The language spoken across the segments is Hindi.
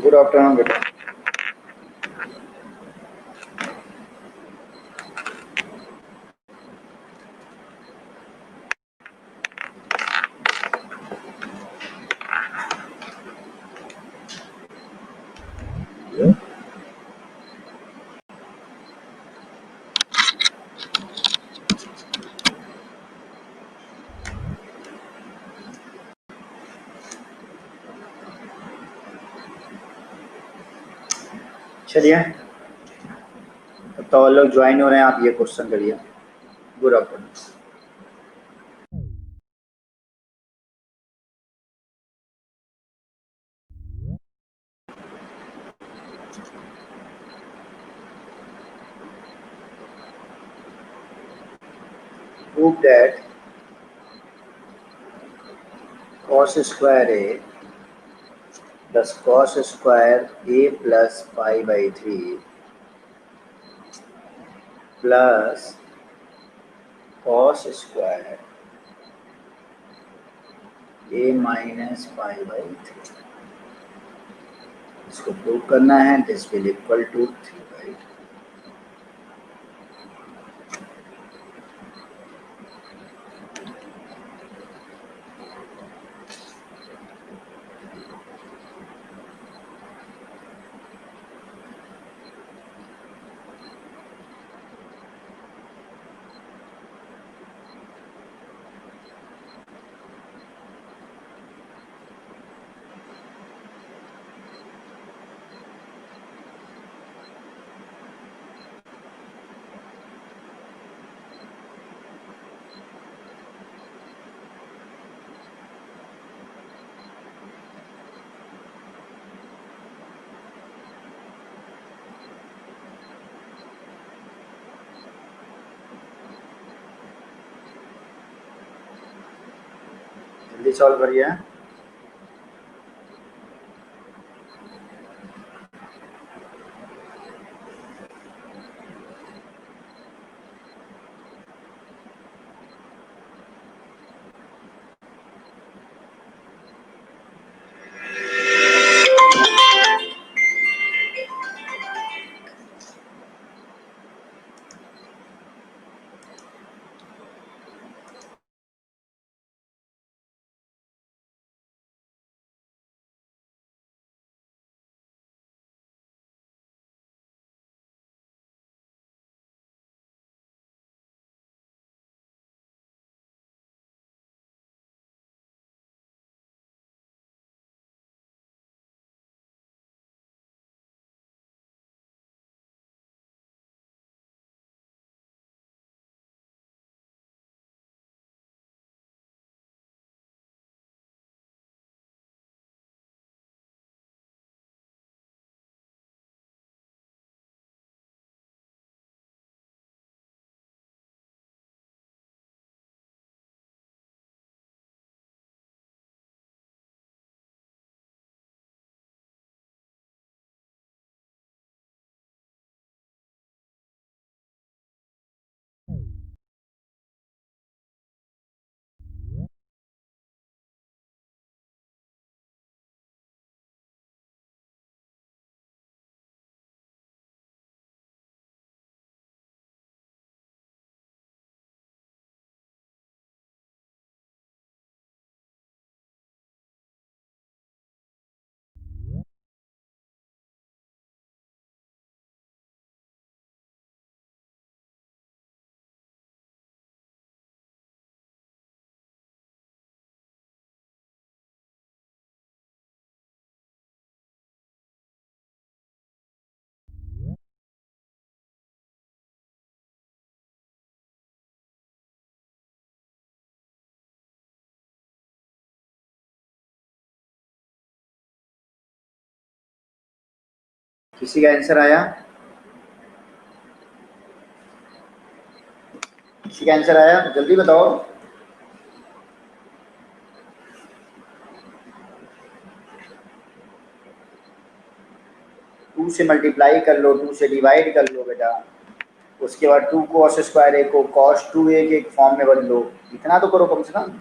गुड आफ्टरनून बेटा। चलिए, तो और लोग ज्वाइन हो रहे हैं, आप ये क्वेश्चन करिए। Good afternoon. Prove that cos square a plus cos square a plus pi by 3 plus cos square a minus pi by 3, इसको प्रूव करना है। This will equal to 3/2। जल्दी सॉल्व करिए। किसी का आंसर आया? किसी का आंसर आया? जल्दी बताओ। 2 से मल्टीप्लाई कर लो, 2 से डिवाइड कर लो बेटा। उसके बाद 2 cos स्क्वायर ए को cos 2a के फॉर्म में बदलो। इतना तो करो कम से कम।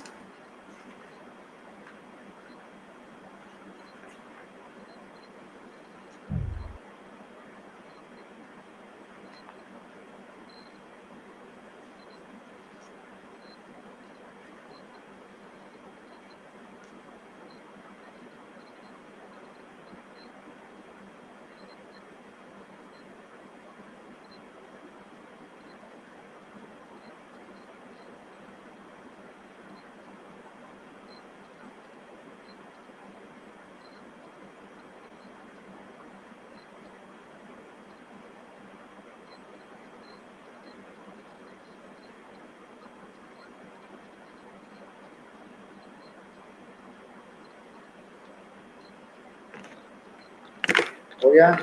हो गया।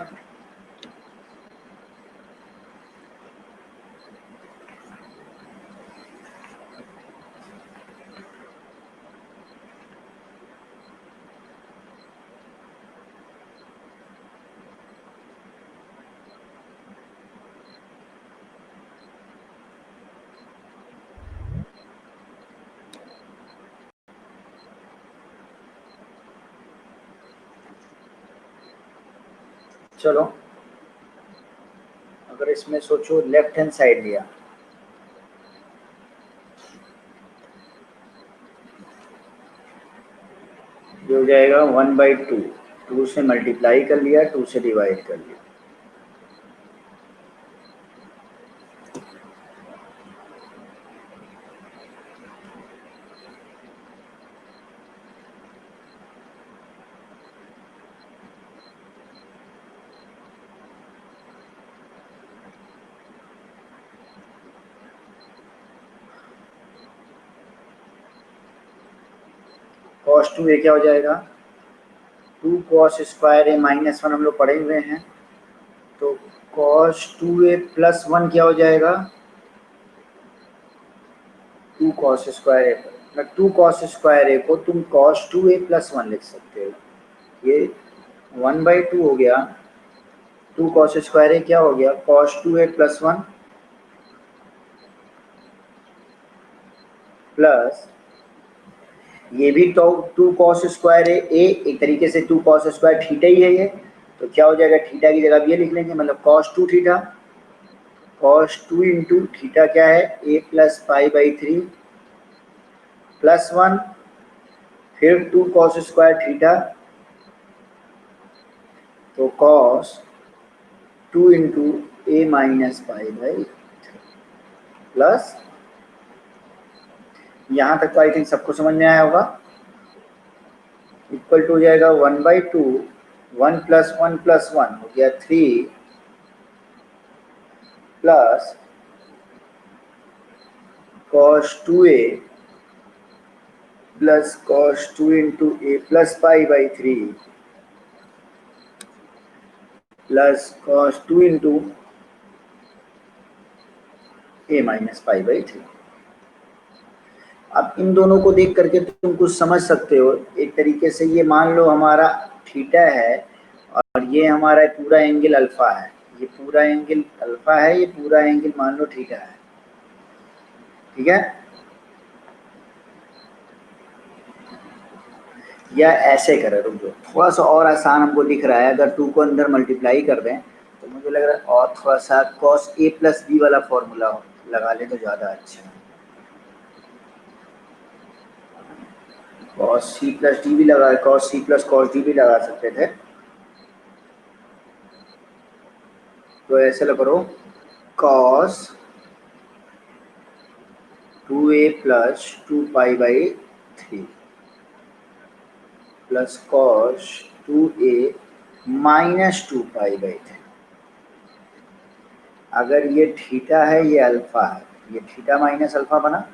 चलो अगर इसमें सोचो लेफ्ट हैंड साइड लिया, ये हो जाएगा 1/2, 2 से मल्टीप्लाई कर लिया, 2 से डिवाइड कर लिया। cos 2a क्या हो जाएगा, 2 cos स्क्वायर ए माइनस 1 हम लोग पढ़े हुए हैं, तो cos 2a प्लस 1 क्या हो जाएगा, 2 cos स्क्वायर ए, मतलब 2 cos स्क्वायर ए को तुम cos 2a प्लस 1 लिख सकते हो। ये 1/2 हो गया, 2 cos स्क्वायर ए क्या हो गया, cos 2a प्लस 1 प्लस ये भी तो 2 cos स्क्वायर ए एक तरीके से 2 cos स्क्वायर थीटा ही है ये, तो क्या हो जाएगा, थीटा की जगह ये लिख लेंगे, मतलब cos 2 theta, cos 2 into theta क्या है, a प्लस पाई/3 प्लस 1, फिर 2 cos स्क्वायर थीटा, तो cos 2 into A minus पाई/3 plus, यहाँ तक तो आई थिंक सबको समझ में आया होगा, इक्वल टू हो जाएगा 1/2, 1 प्लस 1 प्लस 1 हो गया 3 plus cos 2a plus cos 2 into A plus पाई/3 plus cos 2 into A minus पाई/3। अब इन दोनों को देख करके तुम कुछ समझ सकते हो, एक तरीके से ये मान लो हमारा थीटा है और ये हमारा पूरा एंगल अल्फा है, ये पूरा एंगल अल्फा है, ये पूरा एंगल मान लो थीटा है, ठीक है। या ऐसे करें, रुक जाओ, थोड़ा सा और आसान हमको दिख रहा है, अगर 2 को अंदर मल्टीप्लाई कर दें तो मुझे लग रहा है और थोड़ा सा cos a प्लस बी वाला फॉर्मूला लगा ले तो ज़्यादा अच्छा है। cos c प्लस डी भी लगा, cos c plus cos D भी लगा सकते थे, तो ऐसे करो, cos 2a प्लस 2 पाई/3 प्लस cos 2a माइनस 2 पाई/3। अगर ये थीटा है, ये अल्फा है, ये थीटा माइनस अल्फा बना,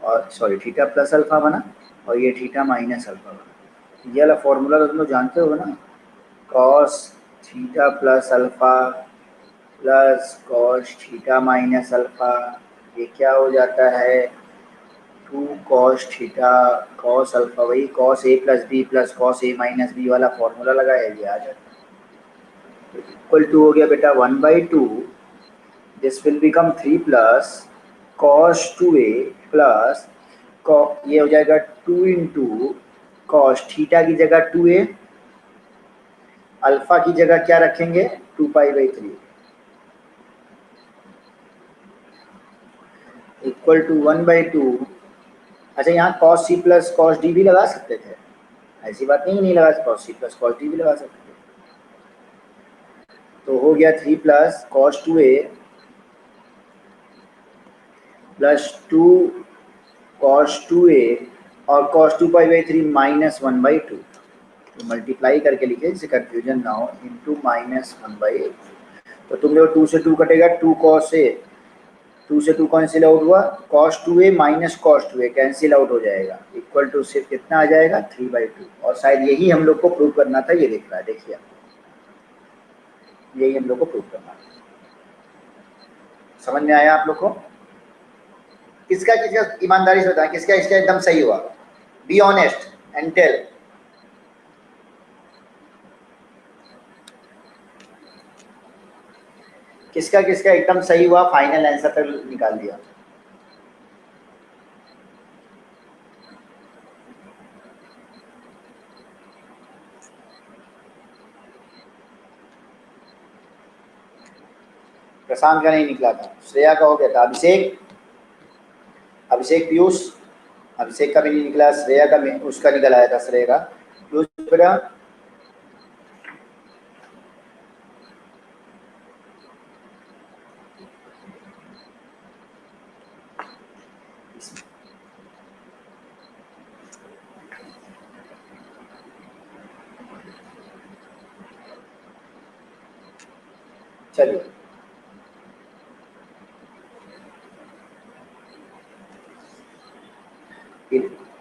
और सॉरी थीटा प्लस अल्फा बना, और ये थीटा माइनस अल्फा बना। ये वाला फॉर्मूला तो तुम लोग जानते हो ना, cos theta plus alpha plus cos theta minus alpha, ये क्या हो जाता है, 2 cos थीटा cos अल्फा, वही cos a plus B plus cos a minus B वाला फॉर्मूला लगाया, ये आ जाता है। इक्वल टू हो गया बेटा 1/2, this will become 3 plus cos 2a plus ये हो जाएगा 2 इंटू cos थीटा की जगह 2a, अल्फा की जगह क्या रखेंगे 2 पाई/3, इक्वल टू 1/2। अच्छा यहाँ cos c plus cos d भी लगा सकते थे, ऐसी बात नहीं लगा, cos c plus cos d भी लगा सकते थे, तो हो गया 3 plus cos 2a plus 2 cos 2a और cos 2 पाई/3 माइनस 1/2, तो मल्टीप्लाई करके लिखे जिससे कंफ्यूजन ना हो, इंटू माइनस 1/2। तो तुम लोग 2 से 2 कटेगा, 2 cos a, 2 से 2 कैंसिल आउट हुआ, cos 2a minus cos 2a cancel out हो जाएगा, इक्वल टू सिर्फ कितना आ जाएगा 3/2, और शायद यही हम लोग को प्रूव करना था, ये दिख रहा है, देखिए यही हम लोग को प्रूव करना है। समझ में आया आप लोग को? किसका किसका ईमानदारी से बताएं, किसका इसका एकदम सही हुआ? Be honest and tell. किसका किसका एकदम सही हुआ, फाइनल आंसर तक निकाल दिया? प्रशांत का नहीं निकला था, श्रेया का हो गया था। अभिषेक, अभिषेक पीयूष, अभिषेक का भी नहीं निकला, श्रेया का उसका निकल आया था, श्रेया का। पीयूष बेटा, चलिए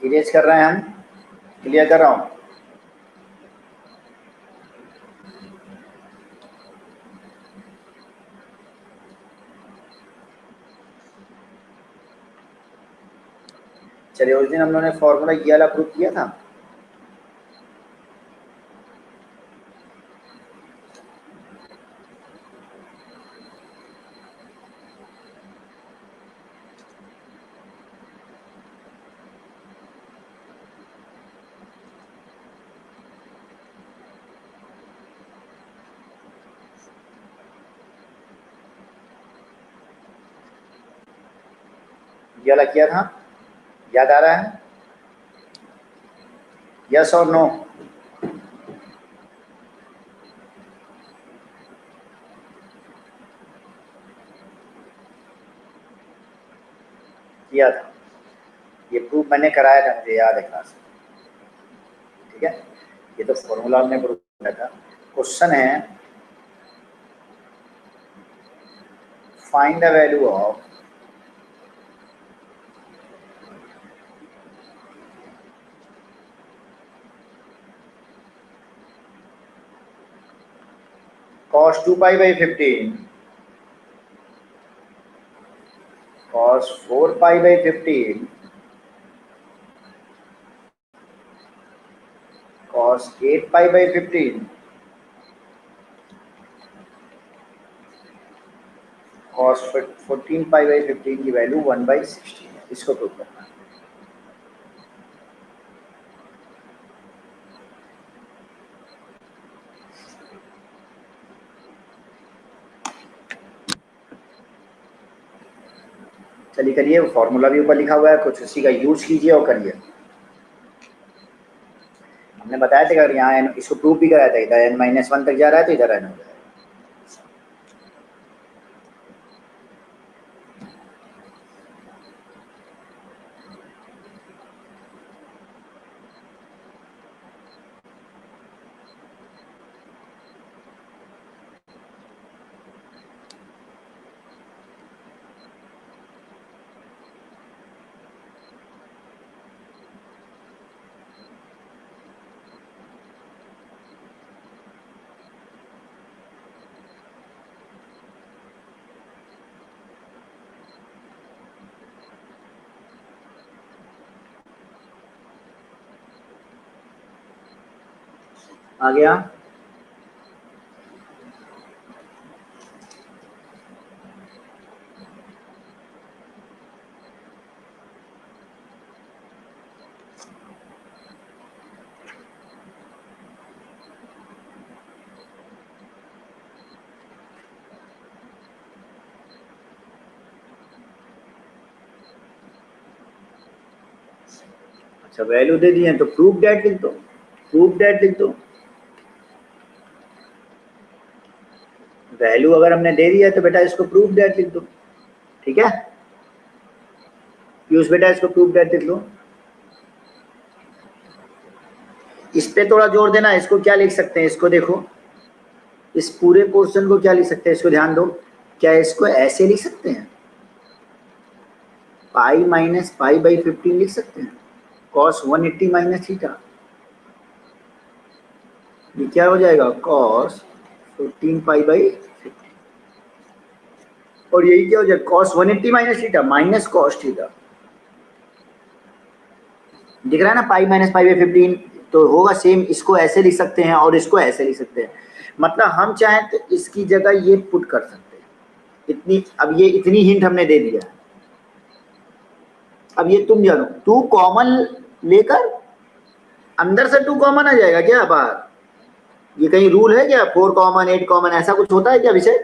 इरेज कर रहे हैं हम, क्लियर कर रहा हूँ। चलिए उस दिन हम लोगों ने फॉर्मूला ये वाला प्रूव किया था। ये वाला किया था, याद आ रहा है? यस और नो? किया था, ये प्रूफ मैंने कराया था, मुझे याद है क्लास में। ठीक है, ये तो फॉर्मूला हमने प्रूफ किया था। क्वेश्चन है find the value of cos 2 pi by 15, cos 4 pi by 15, cos 8 pi by 15, cos 14 pi by 15 की वैल्यू 1/16 है। इसको प्रूव करना है। चलिए करिए, फॉर्मूला भी ऊपर लिखा हुआ है, कुछ उसी का यूज कीजिए और करिए। हमने बताया था अगर यहाँ इसको प्रूव भी कराया था, इधर n-1 तक जा रहा है तो इधर n हो जाएगा। आ गया? अच्छा वैल्यू दे दिए तो प्रूफ डेट लिख दो, प्रूफ डेट लिख दो। वैल्यू अगर हमने दे दिया है तो बेटा इसको प्रूफ डेट लिख दो। ठीक है, यूज बेटा इसको प्रूफ डेट लिख लो। इस पे थोड़ा जोर देना, इसको क्या लिख सकते हैं, इसको देखो, इस पूरे पोर्शन को क्या लिख सकते हैं, इसको ध्यान दो। क्या इसको ऐसे लिख सकते हैं, पाई माइनस पाई बाई 15 लिख सकते हैं, कॉस 180 माइनस थीटा। ये क्या हो जाएगा, कॉस 15 पाई बाई 50। और यही क्या हो जाए cos 180 minus theta minus cos theta, दिख रहा है ना, पाई माइनस पाई बाई 15 तो होगा सेम। इसको ऐसे लिख सकते हैं और इसको ऐसे लिख सकते हैं, मतलब हम चाहें तो इसकी जगह ये पुट कर सकते हैं इतनी। अब ये इतनी हिंट हमने दे दिया, अब ये तुम जानो, टू कॉमन लेकर अंदर से टू कॉमन आ जाएगा क्या बाहर? ये कहीं रूल है क्या, 4 कॉमन 8 कॉमन ऐसा कुछ होता है क्या विषय?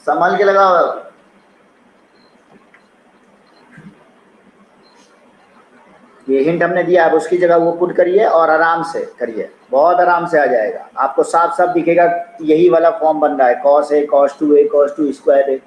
संभाल के लगाओ। ये हिंट हमने दिया, अब उसकी जगह वो पुट करिए और आराम से करिए, बहुत आराम से आ जाएगा, आपको साफ साफ दिखेगा यही वाला फॉर्म बन रहा है, cos a cos 2a cos 2 square a।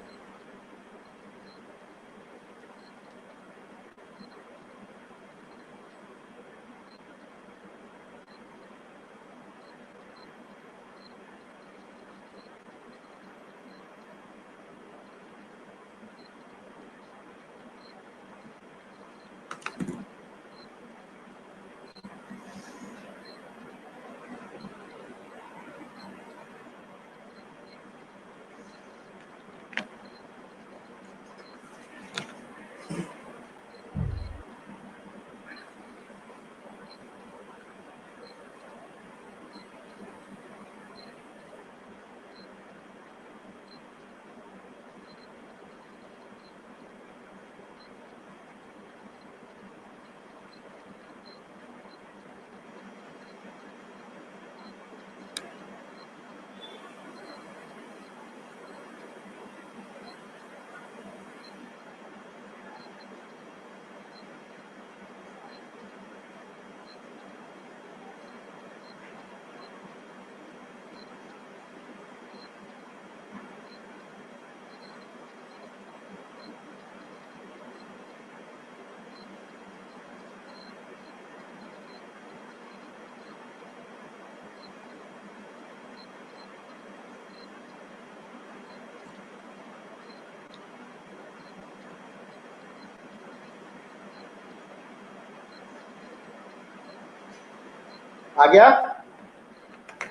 आ गया,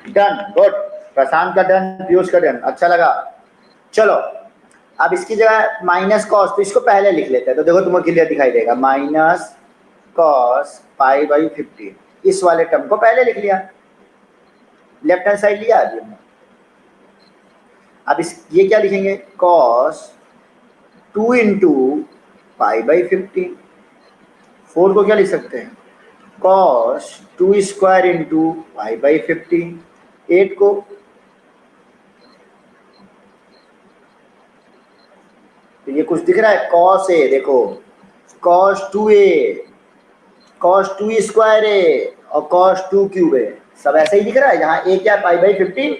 डन, गुड। प्रशांत का डन, पीयूष का डन, अच्छा लगा। चलो अब इसकी जगह माइनस कॉस, तो इसको पहले लिख लेते हैं तो देखो तुम्हें क्लियर दिखाई देगा, माइनस कॉस पाई बाई 15, इस वाले टर्म को पहले लिख लिया, लेफ्ट हैंड साइड लिया अभी हमने। अब इस ये क्या लिखेंगे, कॉस 2 इंटू पाई बाई 15, 4 को क्या लिख सकते हैं, cos 2 square into pi by 15, 8 को, तो ये कुछ दिख रहा है, कॉस ए देखो, कॉस 2a कॉस 2 स्क्वायर ए और कॉस 2 क्यूब ए, सब ऐसे ही दिख रहा है, जहां ए क्या पाई बाई 15,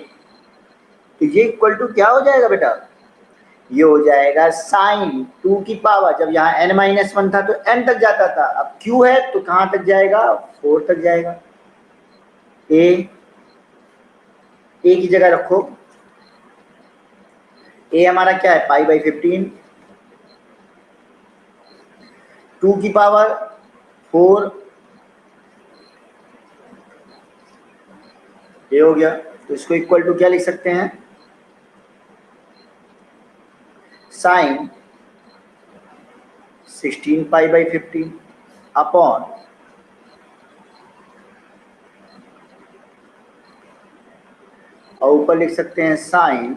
तो ये इक्वल टू क्या हो जाएगा बेटा, ये हो जाएगा साइन 2 की पावर, जब यहाँ n माइनस 1 था तो n तक जाता था, अब q है तो कहां तक जाएगा, 4 तक जाएगा। ए की जगह रखो, ए हमारा क्या है पाई बाई 15, 2 की पावर 4, ये हो गया, तो इसको इक्वल टू क्या लिख सकते हैं, साइन 16 पाई बाई 15 अपॉन और ऊपर लिख सकते हैं साइन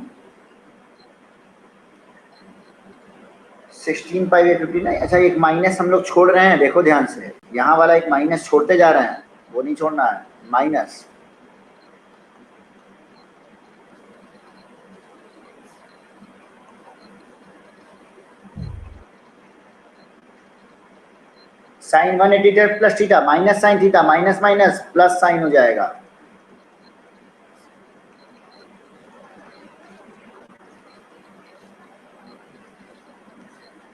16 पाई बाई 15 नहीं, अच्छा एक माइनस हम लोग छोड़ रहे हैं, देखो ध्यान से, यहाँ वाला एक माइनस छोड़ते जा रहे हैं, वो नहीं छोड़ना है, minus sine 180 plus theta minus sine theta, minus minus plus sine हो जाएगा,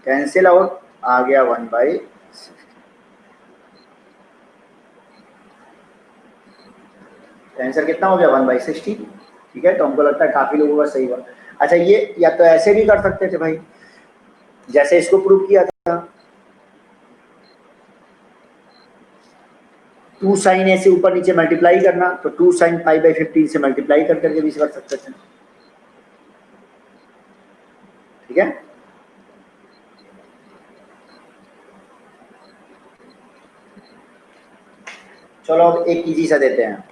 कैंसिल आउट, आ गया 1 बाई, आंसर कितना हो गया 1 बाई 60। ठीक है, तो हमको लगता है काफी लोगों का सही हुआ। अच्छा ये या तो ऐसे भी कर सकते थे भाई, जैसे इसको प्रूव किया था, 2 साइन ए से ऊपर नीचे मल्टीप्लाई करना, तो 2 साइन पाई बाई 15 से मल्टीप्लाई कर करके भी कर सकते थे। ठीक है, चलो अब एक इजी सा देते हैं।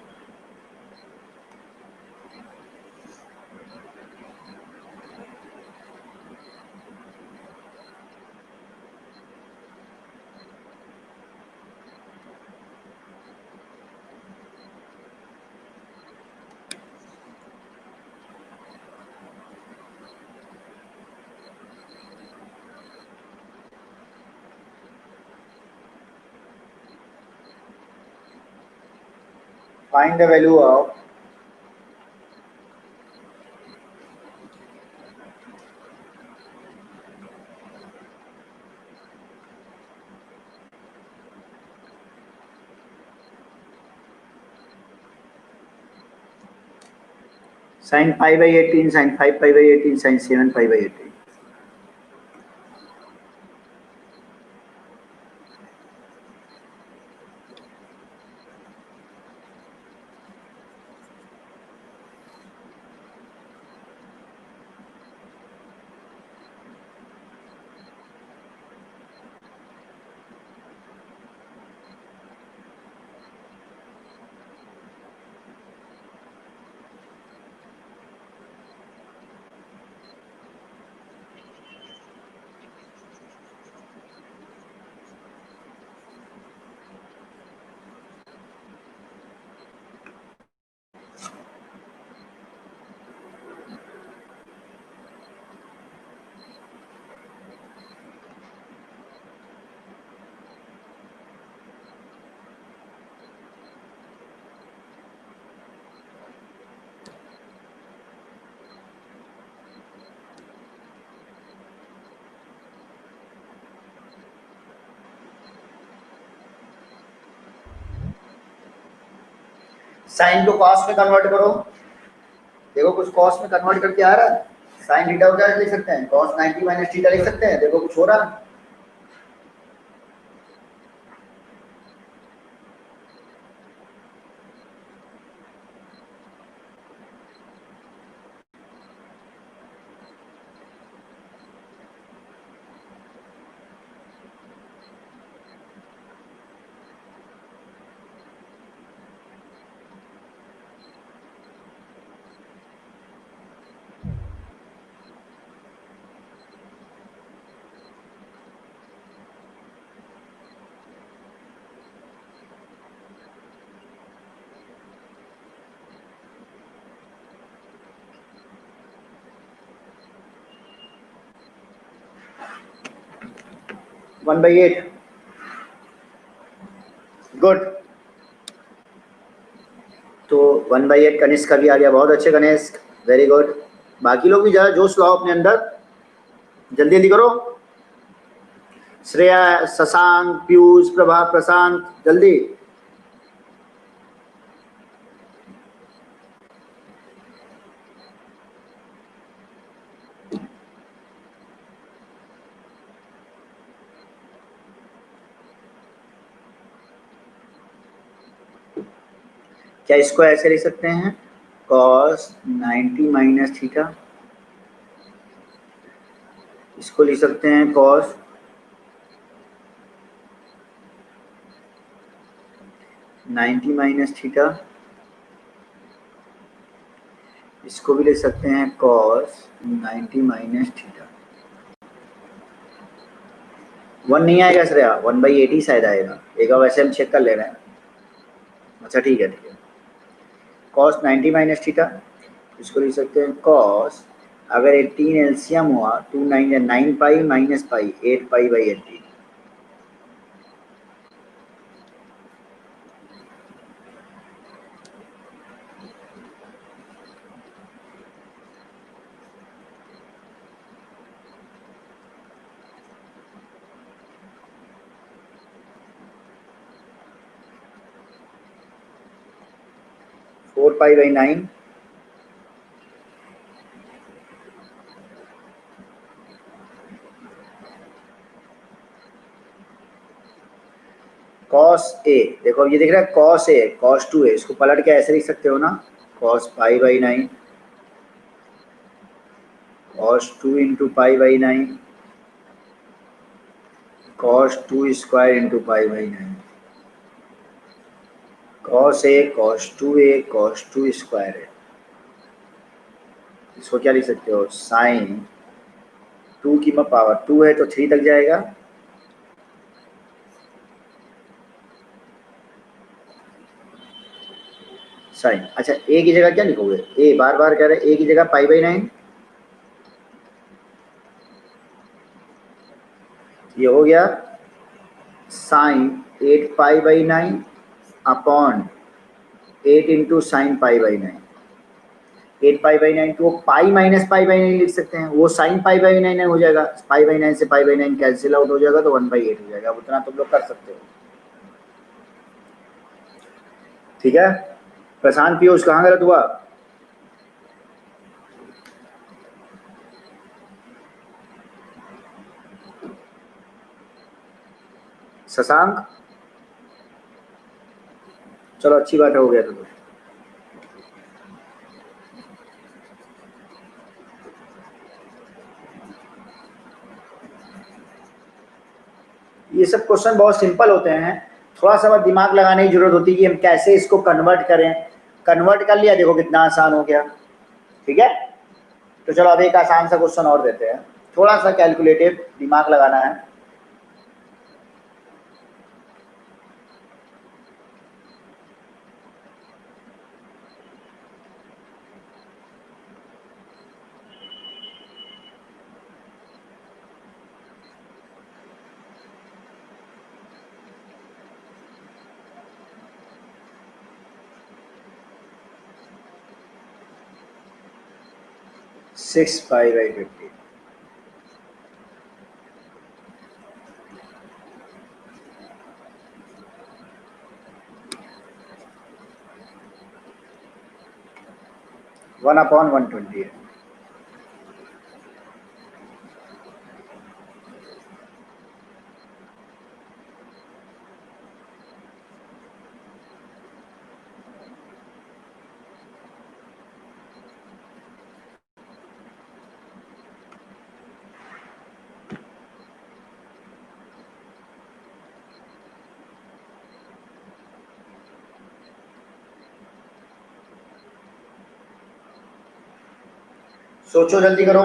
Find the value of sine pi by 18, sine 5 pi by 18, sine 7 pi by 18। Sine को कॉस में कन्वर्ट करो, देखो कुछ कॉस में कन्वर्ट करके आ रहा है। साइन थीटा को क्या लिख सकते हैं, कॉस 90 माइनस थीटा लिख सकते हैं, देखो कुछ हो रहा है। One by 8, good. तो 1/8 कनिष्क का भी आ गया, बहुत अच्छे कनिष्क, वेरी गुड। बाकी लोग भी जरा जोश लाओ अपने अंदर, जल्दी जल्दी करो। श्रेया, शशांक, पीयूष, प्रभा, प्रशांत, जल्दी। क्या इसको ऐसे लिख सकते हैं, cos 90 माइनस थीटा, इसको लिख सकते हैं cos 90 माइनस थीटा, इसको भी लिख सकते हैं cos 90 माइनस थीटा। 1 नहीं आएगा श्रेया, 1/8 ही शायद आएगा, एक बार वैसे हम चेक कर ले रहे हैं। अच्छा ठीक है, ठीक है। cos 90 माइनस थीटा, इसको लिख सकते हैं cos, अगर 18 एलसीएम हुआ 2 9 9 pi minus pi 8 pi by 18। Four pi by 9, cos A, देखो ये दिख रहा है कॉस ए, कॉस 2a, इसको पलट के ऐसे लिख सकते हो ना, cos pi by 9, cos 2 into pi by 9, cos 2 square into pi by 9, cos A cos 2a cos 2 square है। इसको क्या लिख सकते हो, साइन 2 की पावर 2 है तो 3 तक जाएगा, साइन। अच्छा ए की जगह क्या लिखोगे, ए बार बार कह रहे, ए की जगह पाई बाई 9, ये हो गया sine 8 pi by 9 upon 8 into sine pi by 9, 8 pi by 9 तो पाई माइनस पाई बाई 9 लिख सकते हैं, वो साइन पाई बाई 9 हो जाएगा, पाई बाई 9 से पाई बाई 9 कैंसिल आउट हो जाएगा तो 1/8 हो जाएगा, उतना तुम लोग कर सकते हो। ठीक है, प्रशांत पीयूष कहाँ गलत हुआ, शशांक, चलो अच्छी बात है, हो गया तो। ये सब क्वेश्चन बहुत सिंपल होते हैं, थोड़ा सा बस दिमाग लगाने की जरूरत होती है कि हम कैसे इसको कन्वर्ट करें। कन्वर्ट कर लिया, देखो कितना आसान हो गया। ठीक है, तो चलो अब एक आसान सा क्वेश्चन और देते हैं, थोड़ा सा कैलकुलेटिव दिमाग लगाना है। Six pi by 50, one upon 120 है। सोचो जल्दी करो।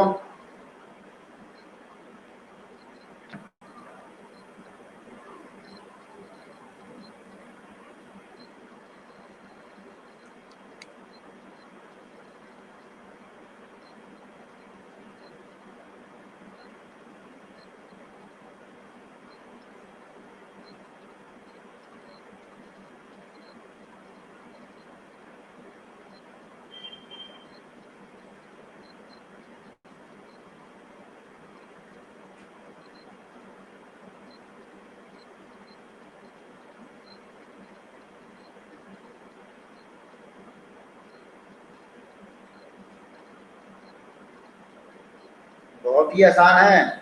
बहुत ही आसान है,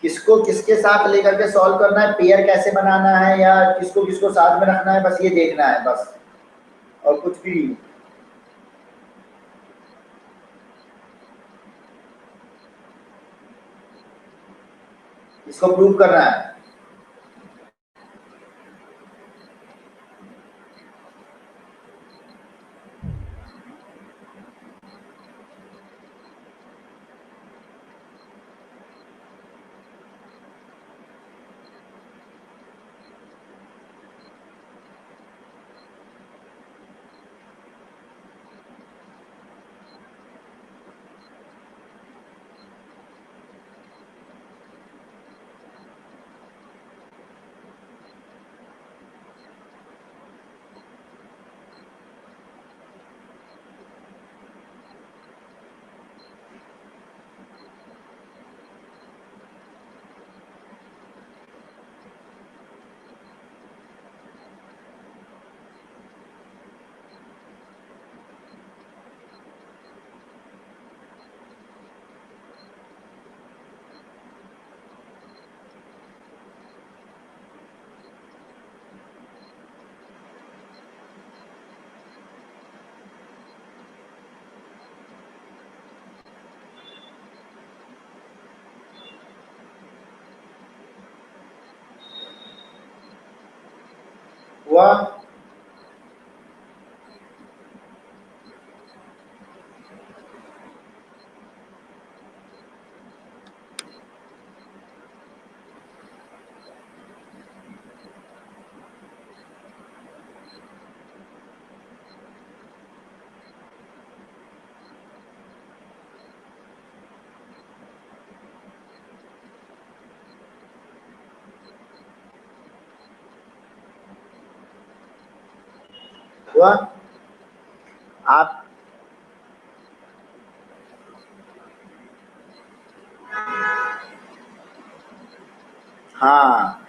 किसको किसके साथ लेकर के सॉल्व करना है, पेयर कैसे बनाना है, या किसको किसको साथ में रखना है, बस ये देखना है बस, और कुछ भी नहीं। इसको प्रूव करना है। हुआ? हुआ? आप हाँ,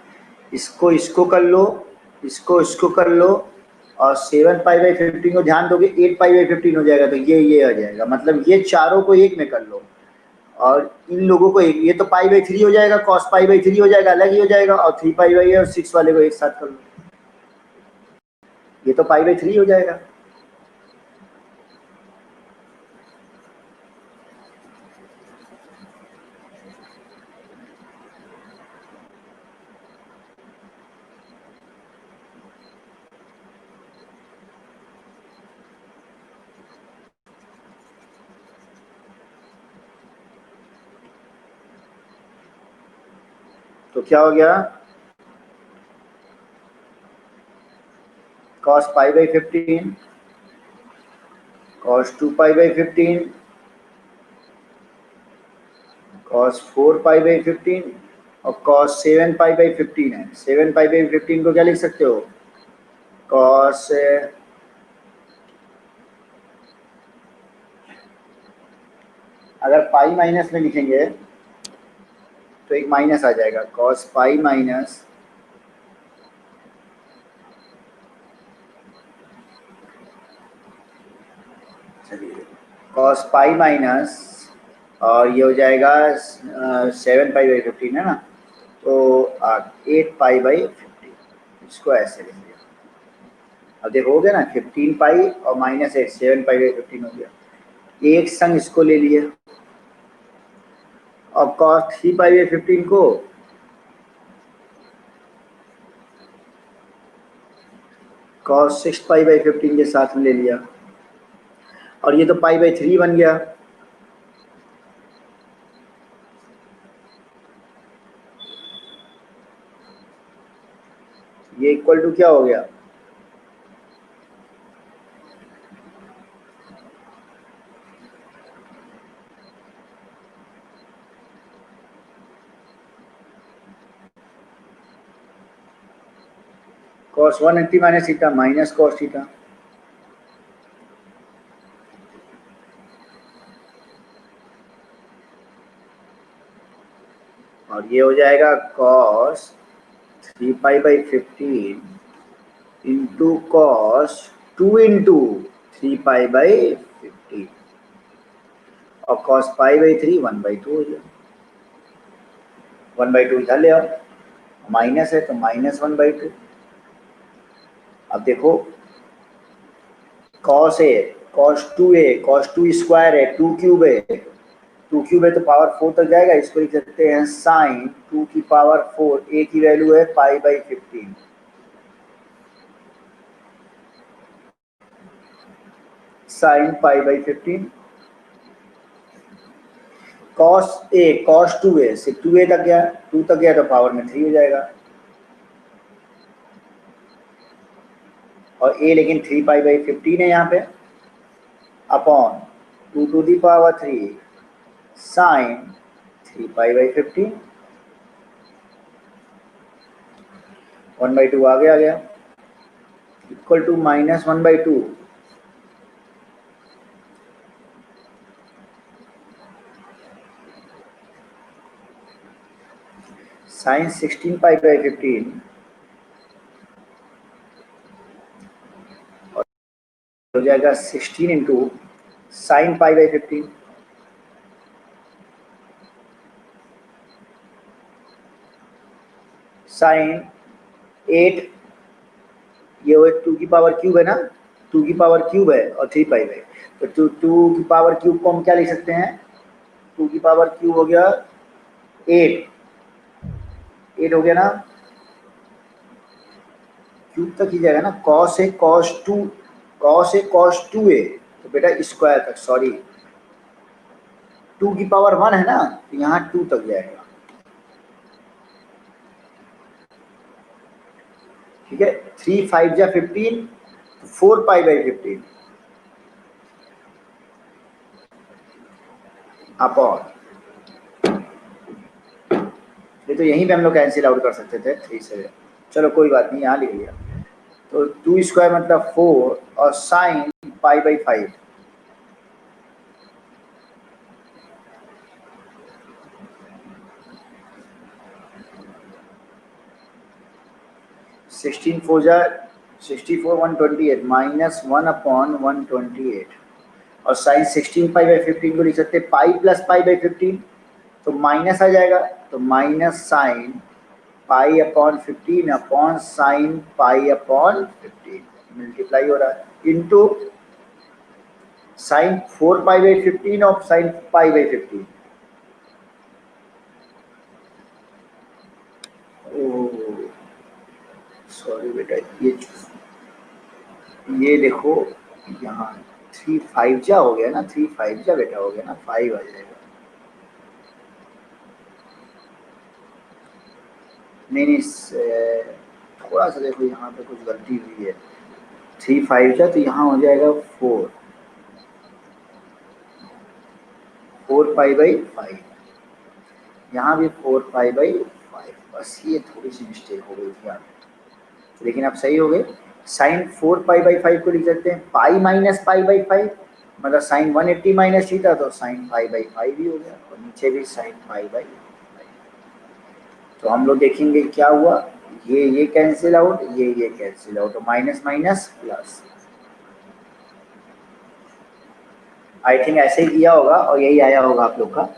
इसको इसको कर लो, इसको इसको कर लो, और 7 पाई/15 को ध्यान दोगे 8 पाई/15 हो जाएगा, तो ये आ जाएगा। मतलब ये चारों को एक में कर लो, और इन लोगों को एक, ये तो पाई/3 हो जाएगा, कॉस पाई/3 हो जाएगा, अलग ही हो जाएगा, और 3 पाई और 6 वाले को एक साथ कर लो, ये तो पाई/3 हो जाएगा। तो क्या हो गया? cos पाई/15, cos 2 पाई/15, cos 4 पाई/15, और cos 7 पाई/15 है। 7 पाई/15 को क्या लिख सकते हो? cos, अगर पाई माइनस में लिखेंगे तो एक माइनस आ जाएगा, cos पाई माइनस, चलिए cos पाई माइनस, और ये हो जाएगा 7 पाई/15 है ना, तो 8 पाई/15, इसको ऐसे लिख लिया। अब देखो हो गया ना, 15 पाई और -8, 7 पाई/15 हो गया। एक संग इसको ले लिए, और cos 3 पाई/15 को cos 6 पाई/15 के साथ में ले लिया, और ये तो पाई/3 बन गया। ये इक्वल टू क्या हो गया? cos 180 minus theta minus cos theta, और ये हो जाएगा cos 3 पाई/15 इंटू cos 2 इंटू 3 पाई/15, और cos पाई/3 1/2 हो जाए। 1/2 इधर ले आओ, माइनस है तो -1/2। अब देखो cos है, cos 2 है, cos 2 स्क्वायर है, 2 क्यूब है, 2 क्यूब है तो पावर 4 तक जाएगा। इसको लिख सकते हैं साइन 2 की पावर 4, ए की वैल्यू है पाई/15, साइन पाई/15, cos ए, cos 2a से 2a तक गया, 2 तक गया तो पावर में 3 हो जाएगा, और a लेकिन 3 पाई/15 है यहाँ पे, upon 2 to the power 3 sine 3 पाई/15, 1/2 आगे आ गया, इक्वल टू -1/2, साइन 16 पाई/15, और हो जाएगा 16 इंटू साइन पाई/15, साइन 8, ये वो 2 की पावर क्यूब है ना, 2 की पावर क्यूब है और 3 पाई/, तो 2 की पावर क्यूब को हम क्या लिख सकते हैं? 2 की पावर क्यूब हो गया 8, 8 हो गया ना, क्यूब तक ही जाएगा ना, कॉस ए कॉस टू ए, तो बेटा स्क्वायर तक, सॉरी 2 की पावर 1 है ना, तो यहाँ 2 तक जाएगा। ठीक है, 3 5 जा 15, 4 पाई बाई 15 अपॉन, ये तो यहीं पे हम लोग कैंसिल आउट कर सकते थे 3 से, चलो कोई बात नहीं, यहाँ लिख लिया। तो 2 स्क्वायर मतलब 4 और sign pi by 5, sixteen four जा 64 128 माइनस 1 अपॉन 128, और साइन 16 पाई बाई 15 को लिख सकते हैं पाई प्लस पाई बाई 15, तो माइनस आ जाएगा, तो minus sine pi upon 15 upon sine pi upon 15 multiply हो रहा है, इंटू साइन 4 पाई बाई 15 और sign pi by 15। Oh sorry बेटा, ये देखो यहाँ 3 5 जा हो गया ना, 3 5 जा बेटा हो गया ना, 5 आ जाएगा। नहीं नहीं थोड़ा सा देखो यहाँ पे कुछ गलती हुई है, 3 5 जा तो यहाँ हो जाएगा 4 पाई बाई 5, यहाँ भी 4 पाई बाई 5, बस ये थोड़ी सी मिस्टेक हो गई थी यहाँ पे, लेकिन अब सही हो गए। साइन 4 पाई बाई 5 को लिख सकते हैं पाई माइनस पाई बाई 5, मतलब साइन 180 माइनस थीटा, तो साइन पाई बाई 5 ही हो गया, और नीचे भी साइन पाई बाई 5। तो हम लोग देखेंगे क्या हुआ, ये कैंसिल आउट, ये cancel out, minus minus plus. I think ऐसे ही किया होगा और यही आया होगा आप लोग का,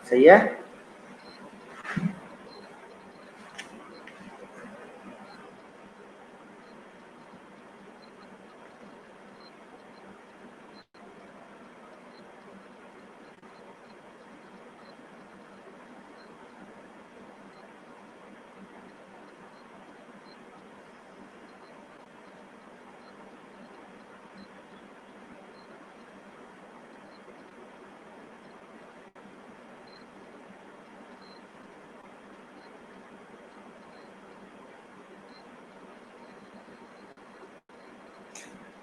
सही है।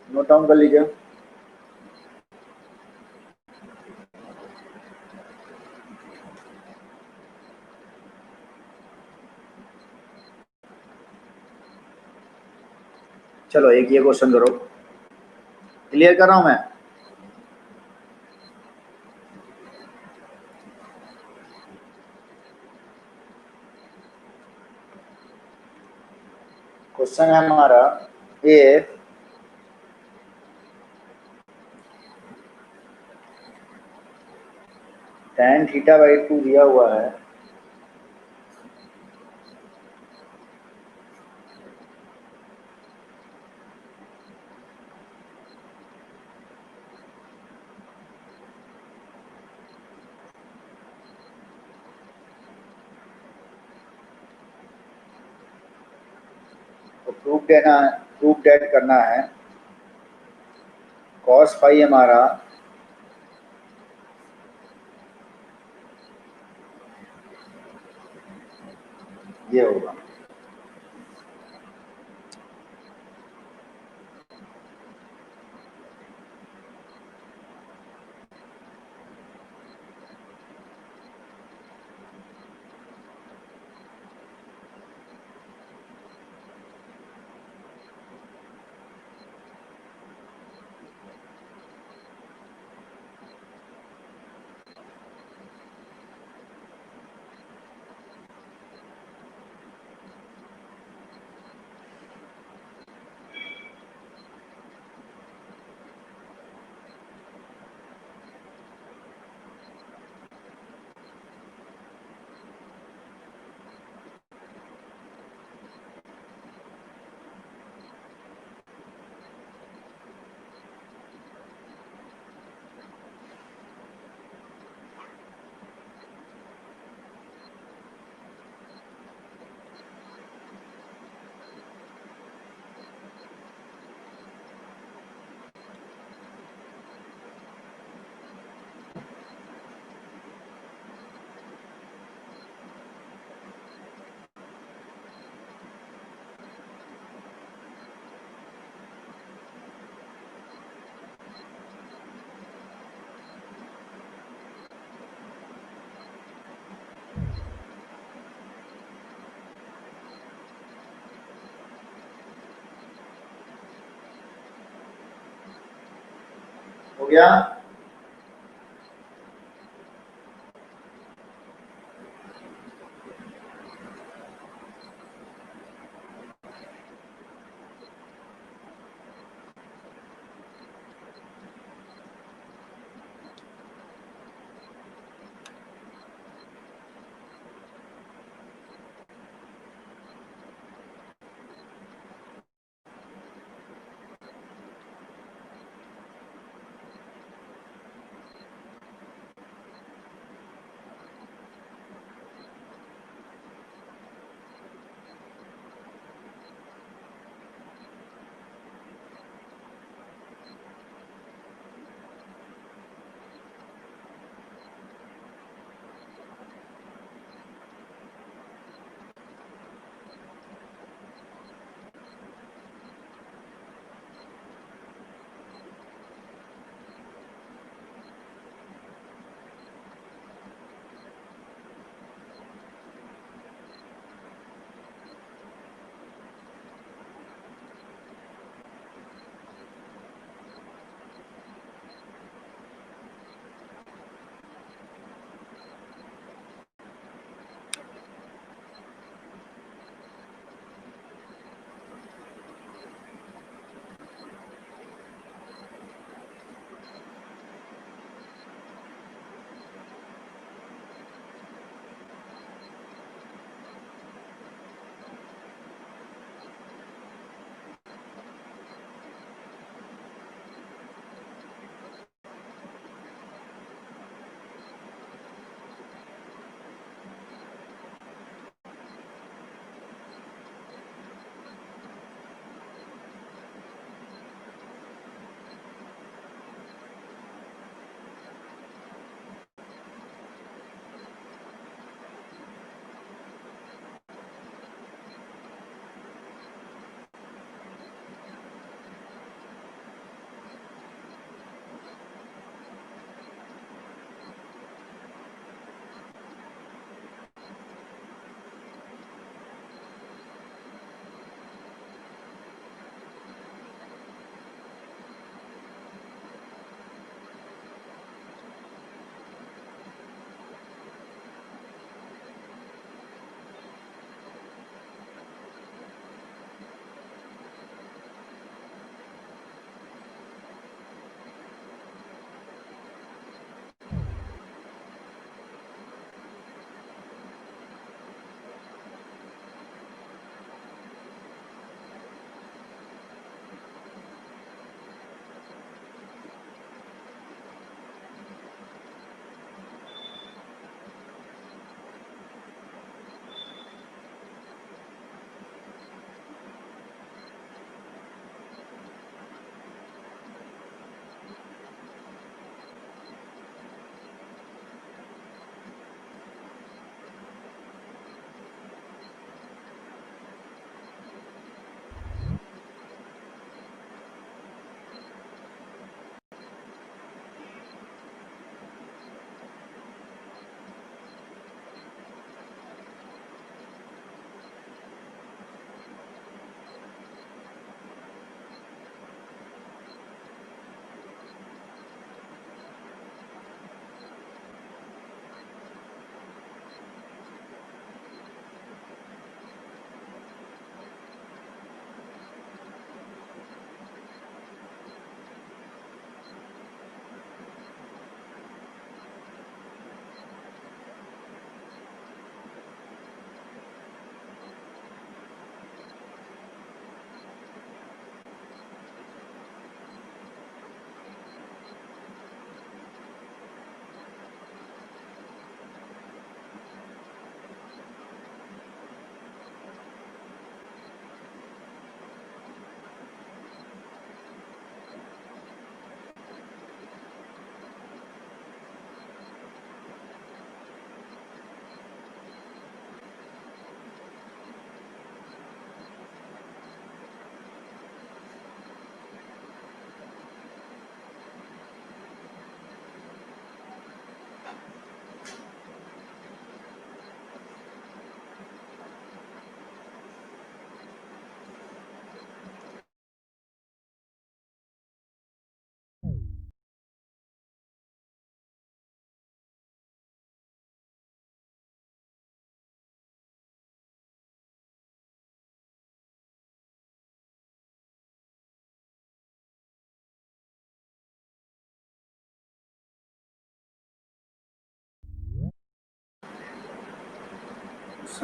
नोट डाउन कर लीजिए। चलो एक ये क्वेश्चन करो, क्लियर कर रहा हूं मैं। क्वेश्चन है हमारा, ए tan थीटा बाई 2 दिया हुआ है, तो प्रूफ डेट करना है, कॉस फाई हमारा ये होगा, गया।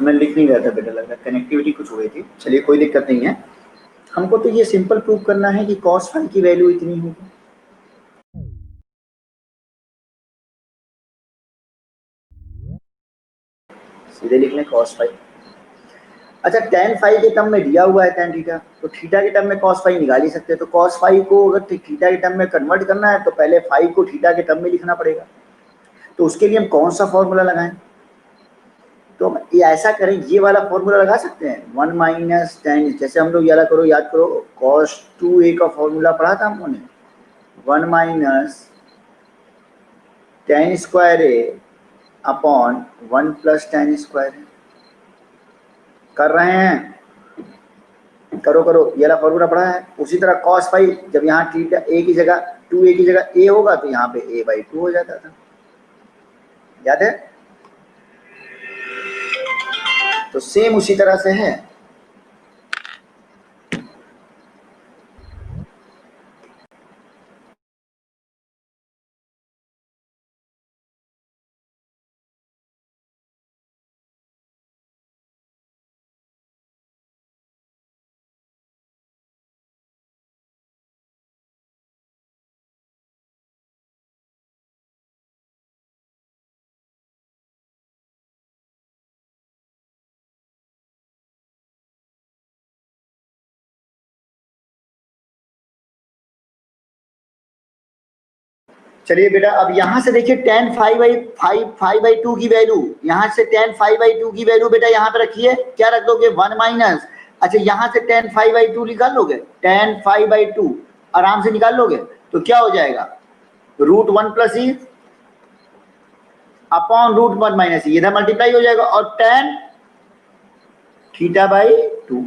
मैं लिख नहीं रहा था बेटा, लग रहा कनेक्टिविटी कुछ हो गई थी। चलिए कोई दिक्कत नहीं है। हमको तो ये सिंपल प्रूव करना है कि cos फाई की वैल्यू इतनी होगी। सीधे लिख लें cos फाई। अच्छा tan फाई के टर्म में दिया हुआ है tan थीटा, तो थीटा के टर्म में cos फाई निकाल ही सकते हैं। तो cos फाई को अगर थीटा के टर्म में कन्वर्ट करना है तो पहले फाई को थीटा के टर्म में लिखना पड़ेगा। तो उसके लिए हम कौन सा फॉर्मूला लगाएं? तो हम ये ऐसा करें, ये वाला फॉर्मूला लगा सकते हैं 1 माइनस टेन, जैसे हम लोग याद करो cos 2a का फॉर्मूला पढ़ा था हम लोगों ने, 1 माइनस टेन स्क्वायर ए अपॉन 1 प्लस टेन स्क्वायर ए। कर रहे हैं? करो करो, ये वाला फॉर्मूला पढ़ा है। उसी तरह cos फाई, जब यहाँ थीटा ए की जगह 2a की जगह a होगा तो यहाँ पे a/2 हो जाता था, याद है? तो सेम उसी तरह से है। चलिए बेटा, अब यहाँ से देखिए tan फाई/2 की वैल्यू, यहाँ से tan फाई/2 की वैल्यू बेटा यहाँ पे रखिए, क्या रख दोगे? 1 माइनस, अच्छा यहाँ से tan फाई/2 निकाल लोगे, tan फाई/2 आराम से निकाल लोगे, तो क्या हो जाएगा? √1 प्लस ई अपॉन √1 माइनस ई, इधर मल्टीप्लाई हो जाएगा, और tan थीटा/2,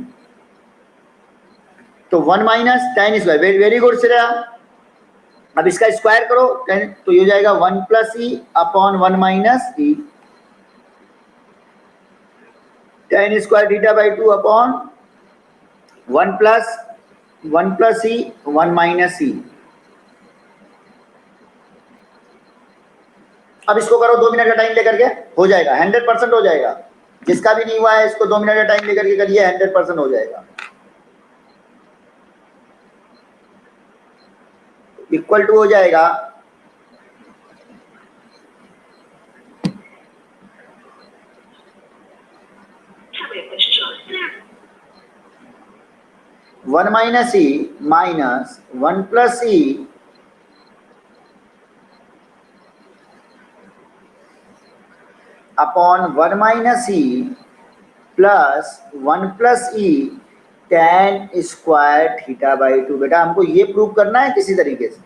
तो 1 minus tan square, very good Shreya. अब इसका स्क्वायर करो तो ये हो जाएगा 1 प्लस ई अपॉन 1 माइनस ई, tan स्क्वायर थीटा/2 अपॉन 1 प्लस ई 1 माइनस ई। अब इसको करो 2 मिनट का टाइम लेकर के, हो जाएगा 100% हो जाएगा। जिसका भी नहीं हुआ है इसको 2 मिनट का टाइम लेकर के करिए, 100% हो जाएगा। इक्वल टू हो जाएगा 1 minus E minus 1 plus E upon 1 minus E plus 1 plus E tan square थीटा/2। बेटा हमको ये प्रूव करना है किसी तरीके से।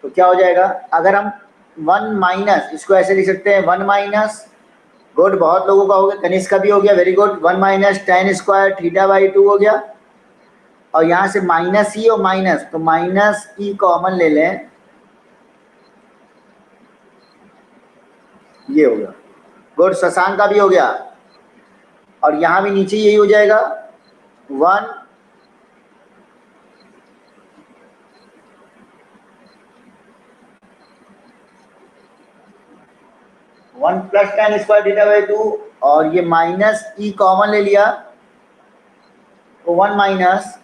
तो क्या हो जाएगा? अगर हम 1 माइनस, इसको ऐसे लिख सकते हैं 1 माइनस, गुड, बहुत लोगों का हो गया, कनिष्क का भी हो गया, very good, 1 minus tan square थीटा/2 हो गया। और यहाँ से माइनस ई और माइनस, तो माइनस ई कॉमन ले लें, ये हो गया, गुड, शशांक का भी हो गया। और यहाँ भी नीचे यही हो जाएगा 1 प्लस tan स्क्वायर थीटा/2, और ये माइनस ई कॉमन ले लिया तो 1 माइनस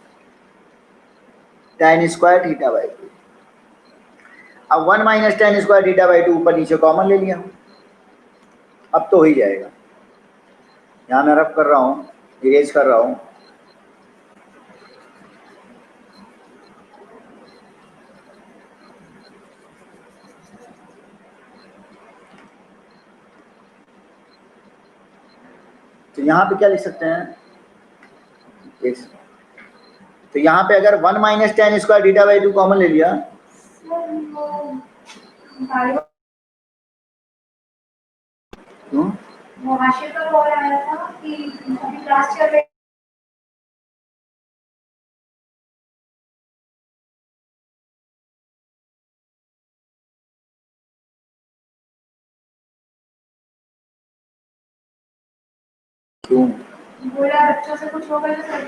tan स्क्वायर थीटा/2। अब 1 माइनस tan स्क्वायर थीटा/2 ऊपर नीचे कॉमन ले लिया, अब तो हो ही जाएगा। यहाँ मैं रफ कर रहा हूँ, इरेज कर रहा हूँ। तो यहाँ पे क्या लिख सकते हैं? तो यहाँ पे अगर 1 माइनस tan स्क्वायर थीटा/2 कॉमन ले लिया, क्यों? क्यों? बोला बच्चों से कुछ होगा तो सर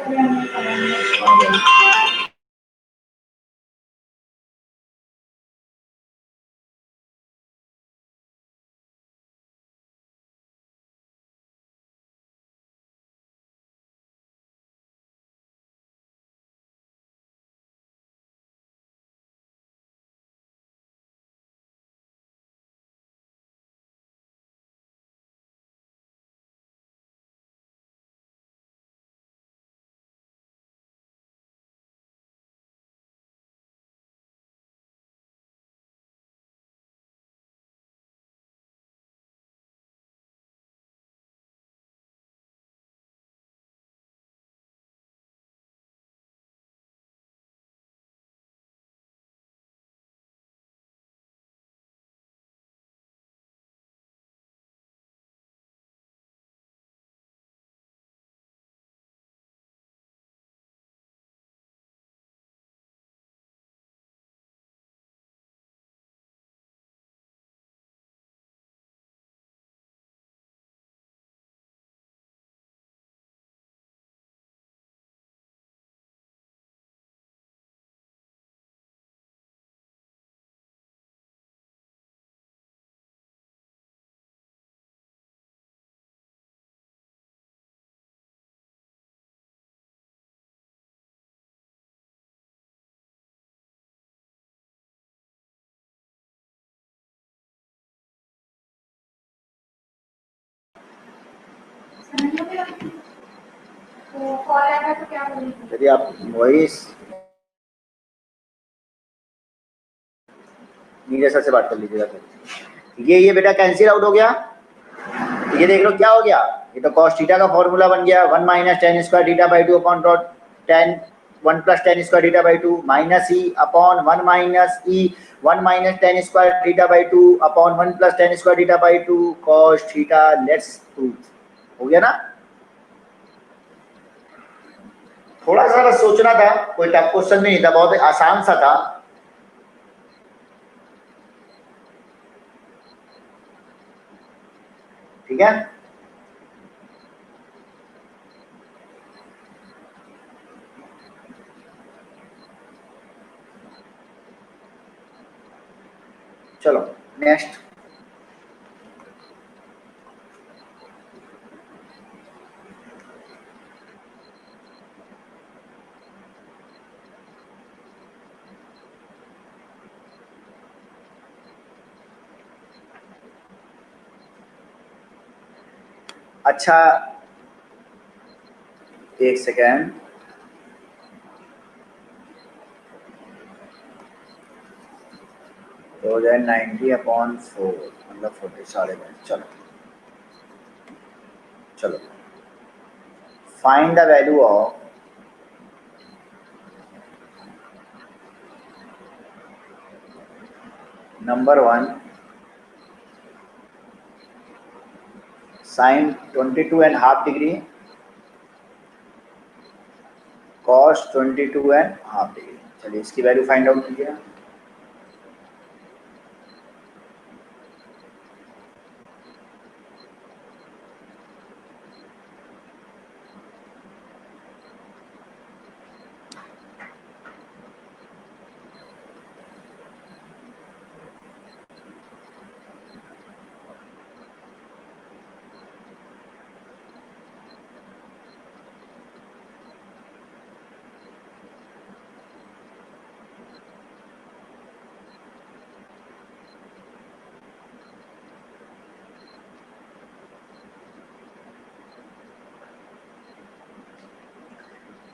यदि आप वॉइस नीरज सर से बात कर लीजिएगा फिर। ये बेटा कैंसिल आउट हो गया। ये देख लो क्या हो गया, ये तो cos थीटा का फॉर्मूला बन गया 1 minus ten square theta by two upon ten 1 plus ten square theta by two minus E upon 1 minus E 1 minus ten square theta by two upon 1 plus ten square theta by two cos theta let's proof. हो गया ना। थोड़ा सा बस सोचना था, कोई टफ क्वेश्चन नहीं था, बहुत आसान सा था। ठीक है, चलो नेक्स्ट। अच्छा एक सेकेंड, तो हो जाए 90 अपॉन 4 मतलब 40 साढ़े 10। चलो चलो find the value of number 1 sine 22.5 degree cos 22.5 degree. चलिए इसकी वैल्यू फाइंड आउट कीजिए।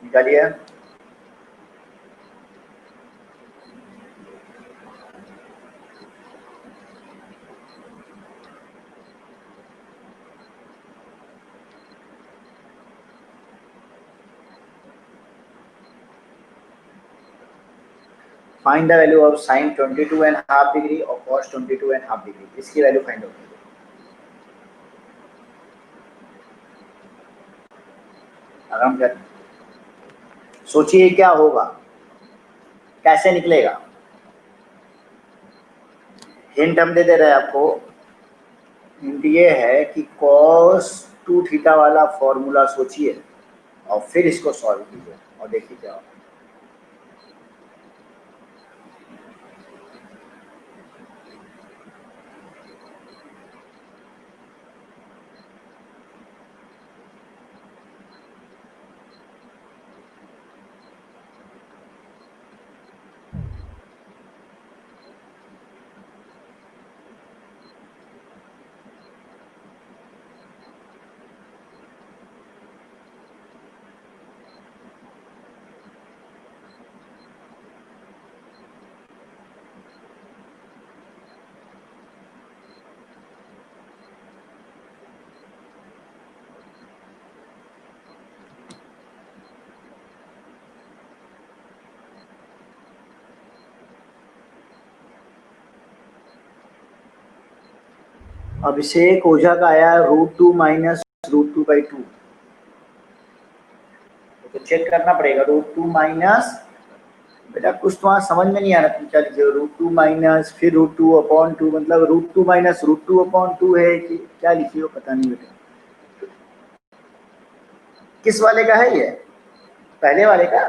निकालिए। Find the value of sine 22.5 degree और कॉस 22.5 डिग्री, इसकी वैल्यू फाइंड आउट कीजिए। आराम कर, सोचिए क्या होगा, कैसे निकलेगा। हिंट हम दे दे रहे हैं आपको। हिंट ये है कि कॉस 2 थीटा वाला फॉर्मूला सोचिए और फिर इसको सॉल्व कीजिए और देखिए क्या होगा। अभिषेक ओझा का आया √2 माइनस √2/2, तो चेक करना पड़ेगा। √2 माइनस, बेटा कुछ तो वहाँ समझ में नहीं आ रहा, तुम क्या लिखे हो √2 माइनस फिर √2 अपॉन 2, मतलब √2 माइनस √2 अपॉन 2 है कि क्या लिखी हो पता नहीं बेटा। किस वाले का है ये, पहले वाले का?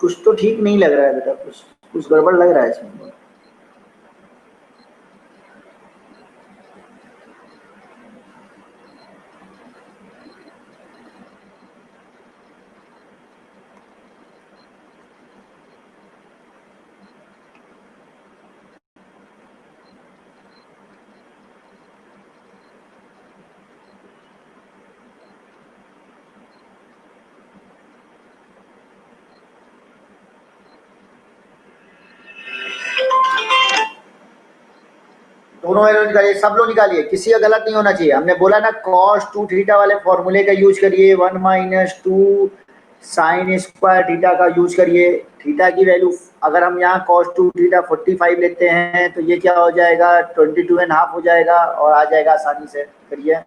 कुछ तो ठीक नहीं लग रहा है बेटा, कुछ कुछ गड़बड़ लग रहा है इसमें। दोनों वैल्यू निकालिए, सब लोग निकालिए, किसी का गलत नहीं होना चाहिए। हमने बोला ना cos 2 थीटा वाले फॉर्मूले का यूज करिए, 1 माइनस 2 साइन स्क्वायर थीटा का यूज करिए। थीटा की वैल्यू अगर हम यहाँ cos 2 थीटा 45 लेते हैं तो ये क्या हो जाएगा, 22.5 हो जाएगा और आ जाएगा आसानी से। करिए,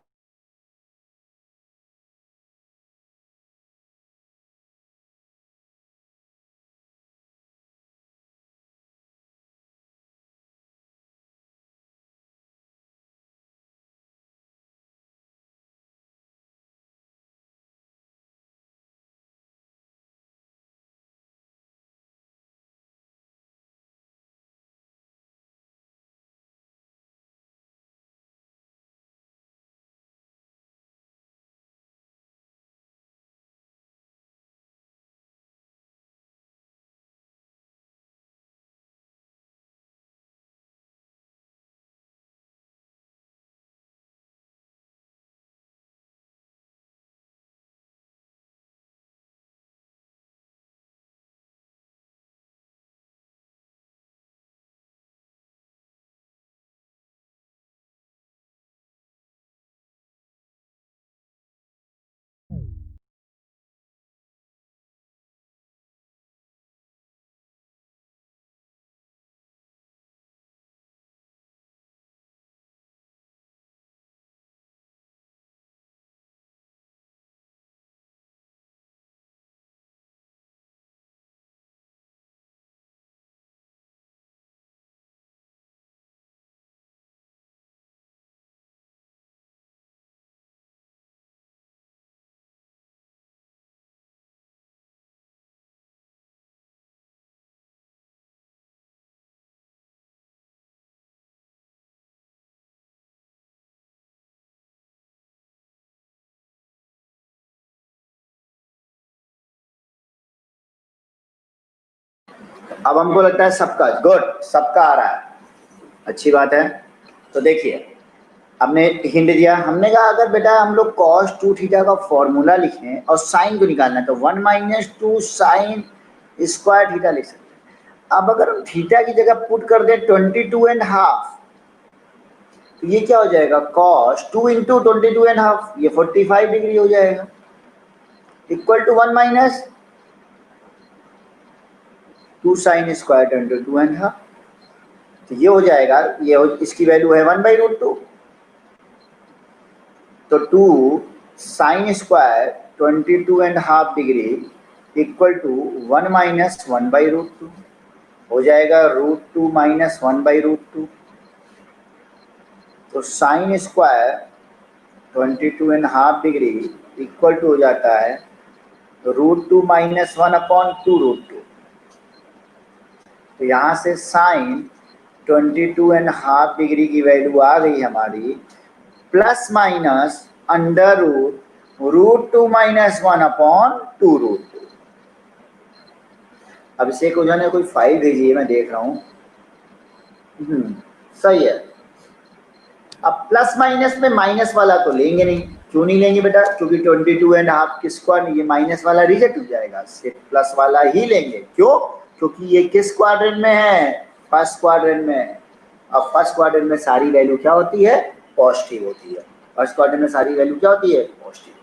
अब हमको लगता है सबका गुड, सबका आ रहा है, अच्छी बात है। तो देखिए, हमने हिंट दिया, हमने कहा अगर बेटा हम लोग cos 2 थीटा का फॉर्मूला लिखें और साइन को निकालना है तो 1 माइनस 2 साइन स्क्वायर थीटा लिख सकते हैं। अब अगर हम थीटा की जगह पुट कर दें 22.5 तो ये क्या हो जाएगा, cos 2 इंटू 22.5, ये 45 डिग्री हो जाएगा, equal to 1 minus 2 sine square 22.5। तो ये हो जाएगा, इसकी वैल्यू है 1/√2, तो 2 sine square 22.5 degree equal to 1 minus 1/√2 हो जाएगा, √2 माइनस 1/√2। तो sine square 22.5 degree equal to हो जाता है √2 माइनस 1/2√2। तो यहाँ से साइन 22.5 डिग्री की वैल्यू आ गई हमारी प्लस माइनस √2 माइनस 1/2√2। अब इसे को जाने कोई फाइल भेजिए, मैं देख रहा हूँ। सही है। अब प्लस माइनस में माइनस वाला तो लेंगे नहीं, क्यों नहीं लेंगे बेटा, क्योंकि 22.5 किस क्वाड्रेंट, ये माइनस वाला रिजेक्ट हो जाएगा, सिर्फ प्लस वाला ही लेंगे। क्यों, क्योंकि ये किस क्वाड्रेंट में है, फर्स्ट क्वाड्रेंट में। अब फर्स्ट क्वाड्रेंट में सारी वैल्यू क्या होती है, पॉजिटिव होती है। फर्स्ट क्वाड्रेंट में सारी वैल्यू क्या होती है, पॉजिटिव।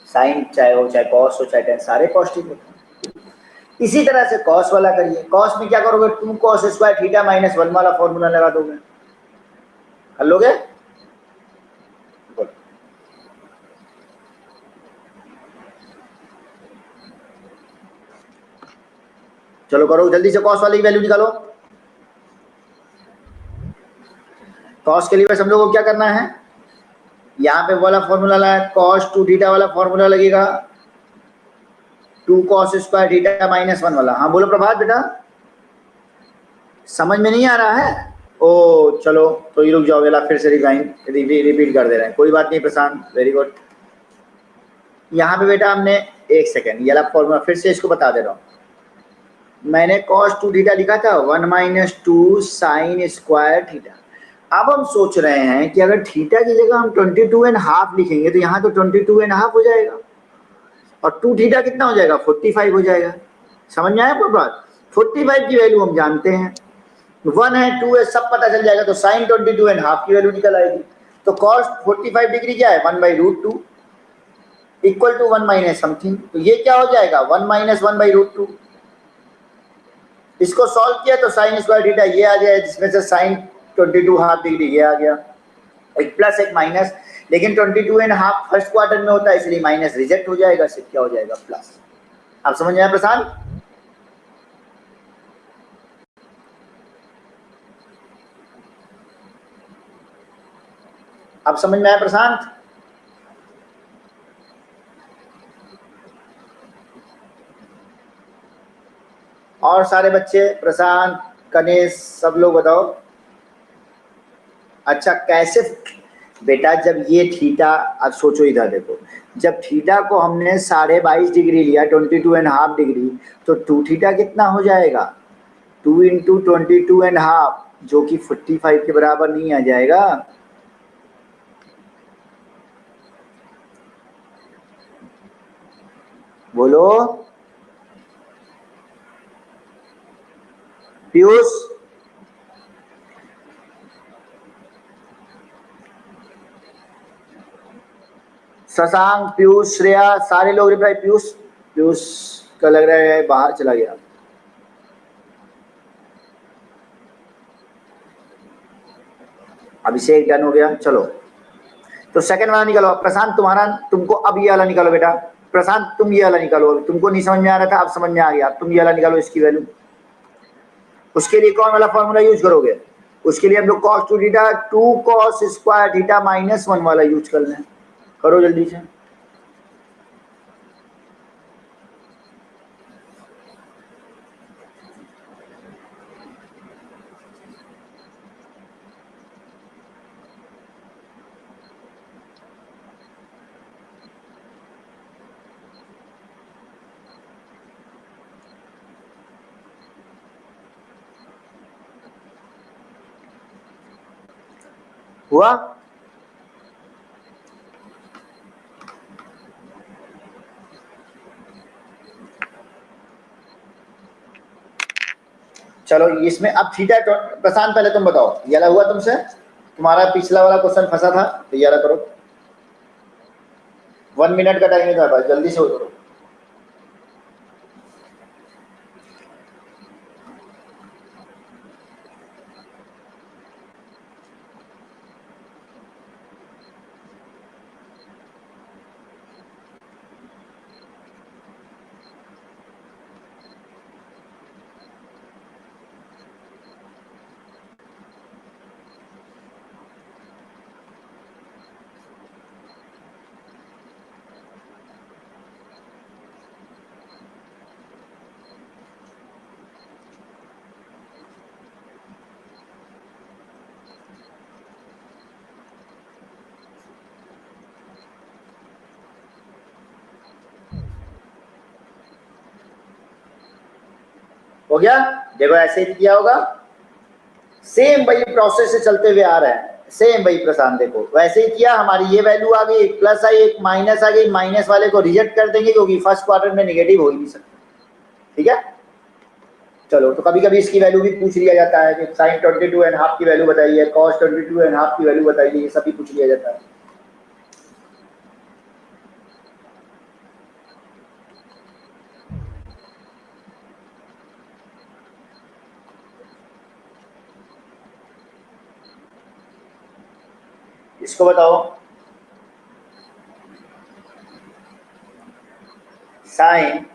साइन चाहे हो, चाहे कॉस हो, चाहे टेन, सारे पॉजिटिव होते हैं। इसी तरह से कॉस वाला करिए। कॉस में क्या करोगे, 2 cos स्क्वायर थीटा माइनस 1 वाला फॉर्मूला लगा दोगे, कर लोगे। चलो करो जल्दी से, कॉस वाली वैल्यू निकालो। कॉस के लिए बस हम लोग को क्या करना है, यहाँ पे वाला फॉर्मूला लगा, cos 2 थीटा वाला फॉर्मूला लगेगा, 2 cos स्क्वायर थीटा माइनस 1 वाला। हाँ बोलो प्रभात बेटा, समझ में नहीं आ रहा है? ओ चलो तो ये रुक जाओ, वेला फिर से रिपीट कर दे रहे हैं, कोई बात नहीं प्रशांत, वेरी गुड। यहाँ पे बेटा हमने, एक सेकेंड, ये वाला फॉर्मूला फिर से इसको बता दे रहा हूँ। मैंने cos 2 थीटा लिखा था 1 माइनस 2 साइन स्क्वायर थीटा। अब हम सोच रहे हैं कि अगर थीटा की जगह हम 22.5 लिखेंगे तो यहाँ तो 22.5 हो जाएगा और 2 थीटा कितना हो जाएगा, 45 हो जाएगा। समझ में आया कोई बात? 45 की वैल्यू हम जानते हैं, 1 है 2 है सब पता चल जाएगा, तो साइन 22.5 की वैल्यू निकल आएगी। तो कॉस 45 डिग्री क्या है 1/√2 इक्वल टू 1 माइनस समथिंग, तो ये क्या हो जाएगा 1 माइनस 1/√2। इसको सॉल्व किया तो साइन स्क्वायर थीटा ये आ गया, जिसमें से साइन 22.5 डिग्री ये आ गया, एक प्लस एक माइनस, लेकिन 22.5 फर्स्ट क्वार्टर में होता है इसलिए माइनस रिजेक्ट हो जाएगा, सिर्फ क्या हो जाएगा प्लस। आप समझ में आया प्रशांत? आप समझ में आया प्रशांत? और सारे बच्चे प्रशांत कनेश सब लोग बताओ। अच्छा कैसे बेटा, जब ये थीटा, अब सोचो इधर देखो, जब थीटा को हमने 22.5 डिग्री लिया 22.5 डिग्री, तो 2 थीटा कितना हो जाएगा 2 इंटू 22.5, जो कि 45 के बराबर नहीं आ जाएगा। बोलो पीयूष, शशांक, पीयूष, श्रेया, सारे लोग रिप्लाई। पीयूष, पीयूष का लग रहा है बाहर चला गया। अभिषेक डन हो गया, चलो तो सेकंड वाला निकालो। प्रशांत तुम्हारा, तुमको अब ये वाला निकालो बेटा। प्रशांत तुम ये वाला निकालो, तुमको नहीं समझ में आ रहा था अब समझ में आ गया, तुम ये वाला निकालो इसकी वैल्यू। उसके लिए कौन वाला फॉर्मूला यूज करोगे? उसके लिए हम लोग cos 2 theta 2 cos square theta -1 वाला यूज कर लें। करो जल्दी से। हुआ? चलो इसमें अब थीटा, प्रशांत पहले तुम बताओ ये वाला हुआ तुमसे? तुम्हारा पिछला वाला क्वेश्चन फंसा था तो ये वाला करो। 1 मिनट का टाइम था भाई, जल्दी से हो करो। हो गया? देखो ऐसे ही किया होगा, सेम वही प्रोसेस से चलते हुए आ रहा है, सेम वही प्रशांत देखो वैसे ही किया। हमारी ये वैल्यू आ गई, एक प्लस आई एक माइनस आ गई, माइनस वाले को रिजेक्ट कर देंगे क्योंकि फर्स्ट क्वार्टर में नेगेटिव हो ही नहीं सकता। ठीक है, चलो तो कभी कभी इसकी वैल्यू भी पूछ लिया जाता है कि साइन 22.5 की वैल्यू बताइए, कॉस 22.5 की वैल्यू बताइए, ये सभी पूछ लिया जाता है। इसको बताओ, साइन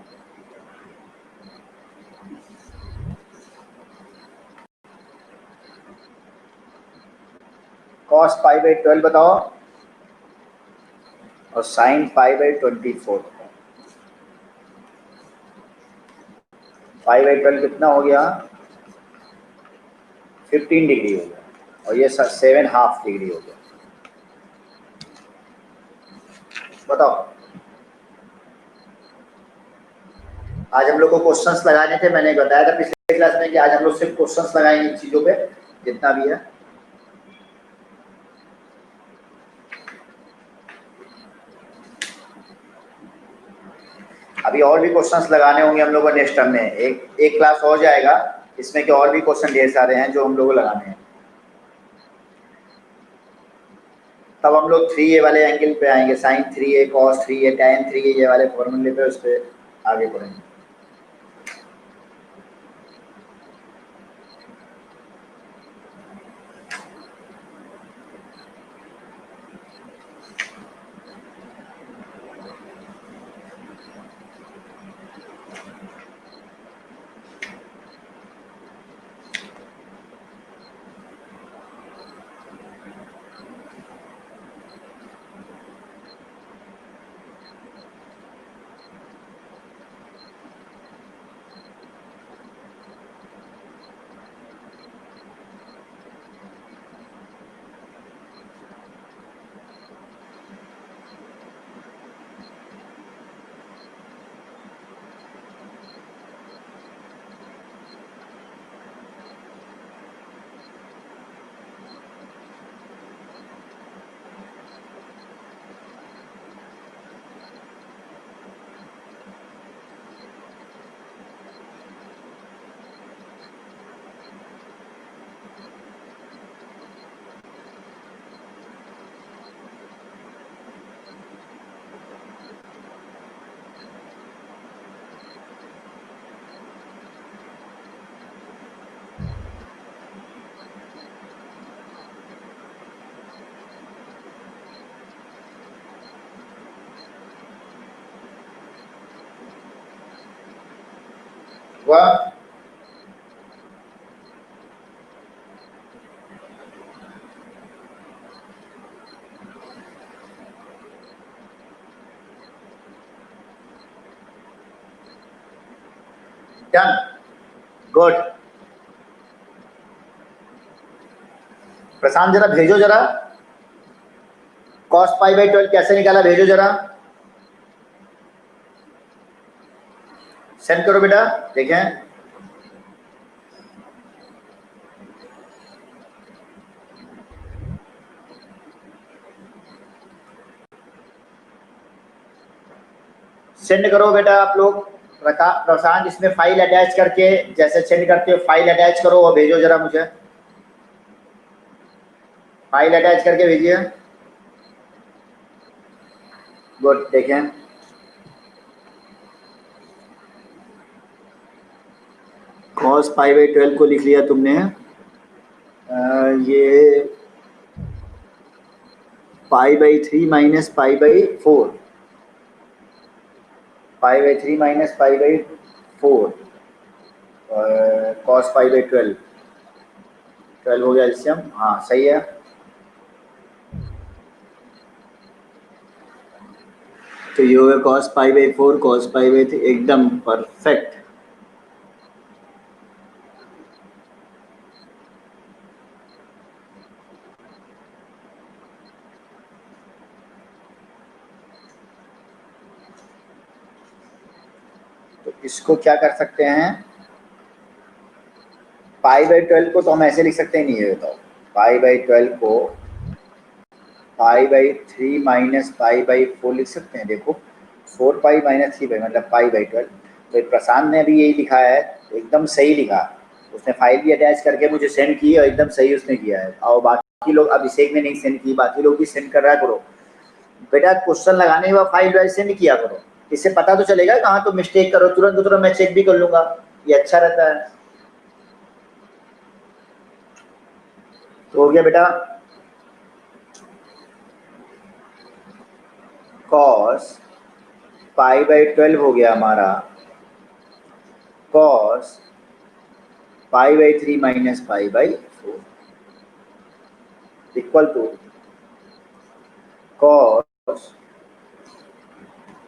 कॉस π/12 बताओ, और साइन π/24। π/12 कितना हो गया 15 डिग्री हो गया, और ये 7.5 डिग्री हो गया। बताओ, आज हम लोग को क्वेश्चंस लगाने थे, मैंने बताया था पिछले क्लास में कि आज हम लोग सिर्फ क्वेश्चंस लगाएंगे इन चीजों पे जितना भी है। अभी और भी क्वेश्चंस लगाने होंगे हम लोग को नेक्स्ट टर्म में, एक क्लास हो जाएगा इसमें के और भी क्वेश्चन ढेर सारे हैं जो हम लोग को लगाने हैं। तब हम लोग 3a वाले एंगल पे आएंगे, sin 3a cos 3a tan 3a ये वाले फॉर्मूले पे, उस पर आगे बढ़ेंगे। वाह, डन, गुड। प्रशांत जरा भेजो, जरा cos पाई बाई 12 कैसे निकाला, भेजो जरा, सेंड करो बेटा, देखें। सेंड करो बेटा आप लोग। प्रशांत इसमें फाइल अटैच करके, जैसे सेंड करते हो फाइल अटैच करो और भेजो जरा मुझे, फाइल अटैच करके भेजिए। गुड, देखें। cos पाई बाई 12 को लिख लिया तुमने। ये पाई by 3 minus pi by 4, pi by 3 minus pi by 4, cos pi by 12, 12 हो गया एलसीएम, हाँ सही है। तो ये होगा cos pi by 4 cos pi by 3, एकदम परफेक्ट। तो इसको क्या कर सकते हैं, पाई बाई 12 को तो हम ऐसे लिख सकते हैं, नहीं है बताओ, पाई बाई 12 को पाई बाई 3 माइनस पाई बाई 4 लिख सकते हैं। देखो 4 पाई माइनस 3 पाई मतलब पाई बाई 12। तो प्रशांत ने भी यही लिखा है, एकदम सही लिखा। उसने फाइल भी अटैच करके मुझे सेंड की और एकदम सही उसने किया है। और बाकी लोग, अभिषेक ने नहीं सेंड की, बाकी लोग भी सेंड कर रहा करो बेटा। क्वेश्चन लगाने के बाद फाइल वाइल सेंड किया करो, इससे पता तो चलेगा कहाँ तो मिस्टेक करो, तुरंत तुरंत मैं चेक भी कर लूंगा, ये अच्छा रहता है। तो हो गया बेटा, cos पाई बाई 12 हो गया हमारा, cos pi by 3 minus pi by 4 equal to cos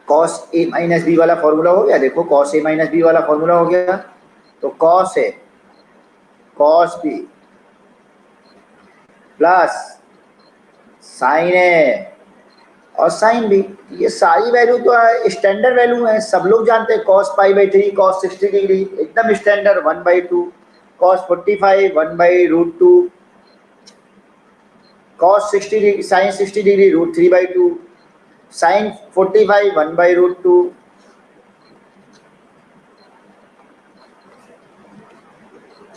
cos a minus B वाला फॉर्मूला हो गया। देखो cos a माइनस बी वाला फॉर्मूला हो गया, तो cos a cos b plus sine A और साइन बी। ये सारी वैल्यू तो स्टैंडर्ड वैल्यू है, सब लोग जानते हैं। cos pi by 3 cos 60 degree एकदम standard, 1/2 cos 45 1/√2 cos 60 degree sin 60 degree √3/2 sin 45 1/√2।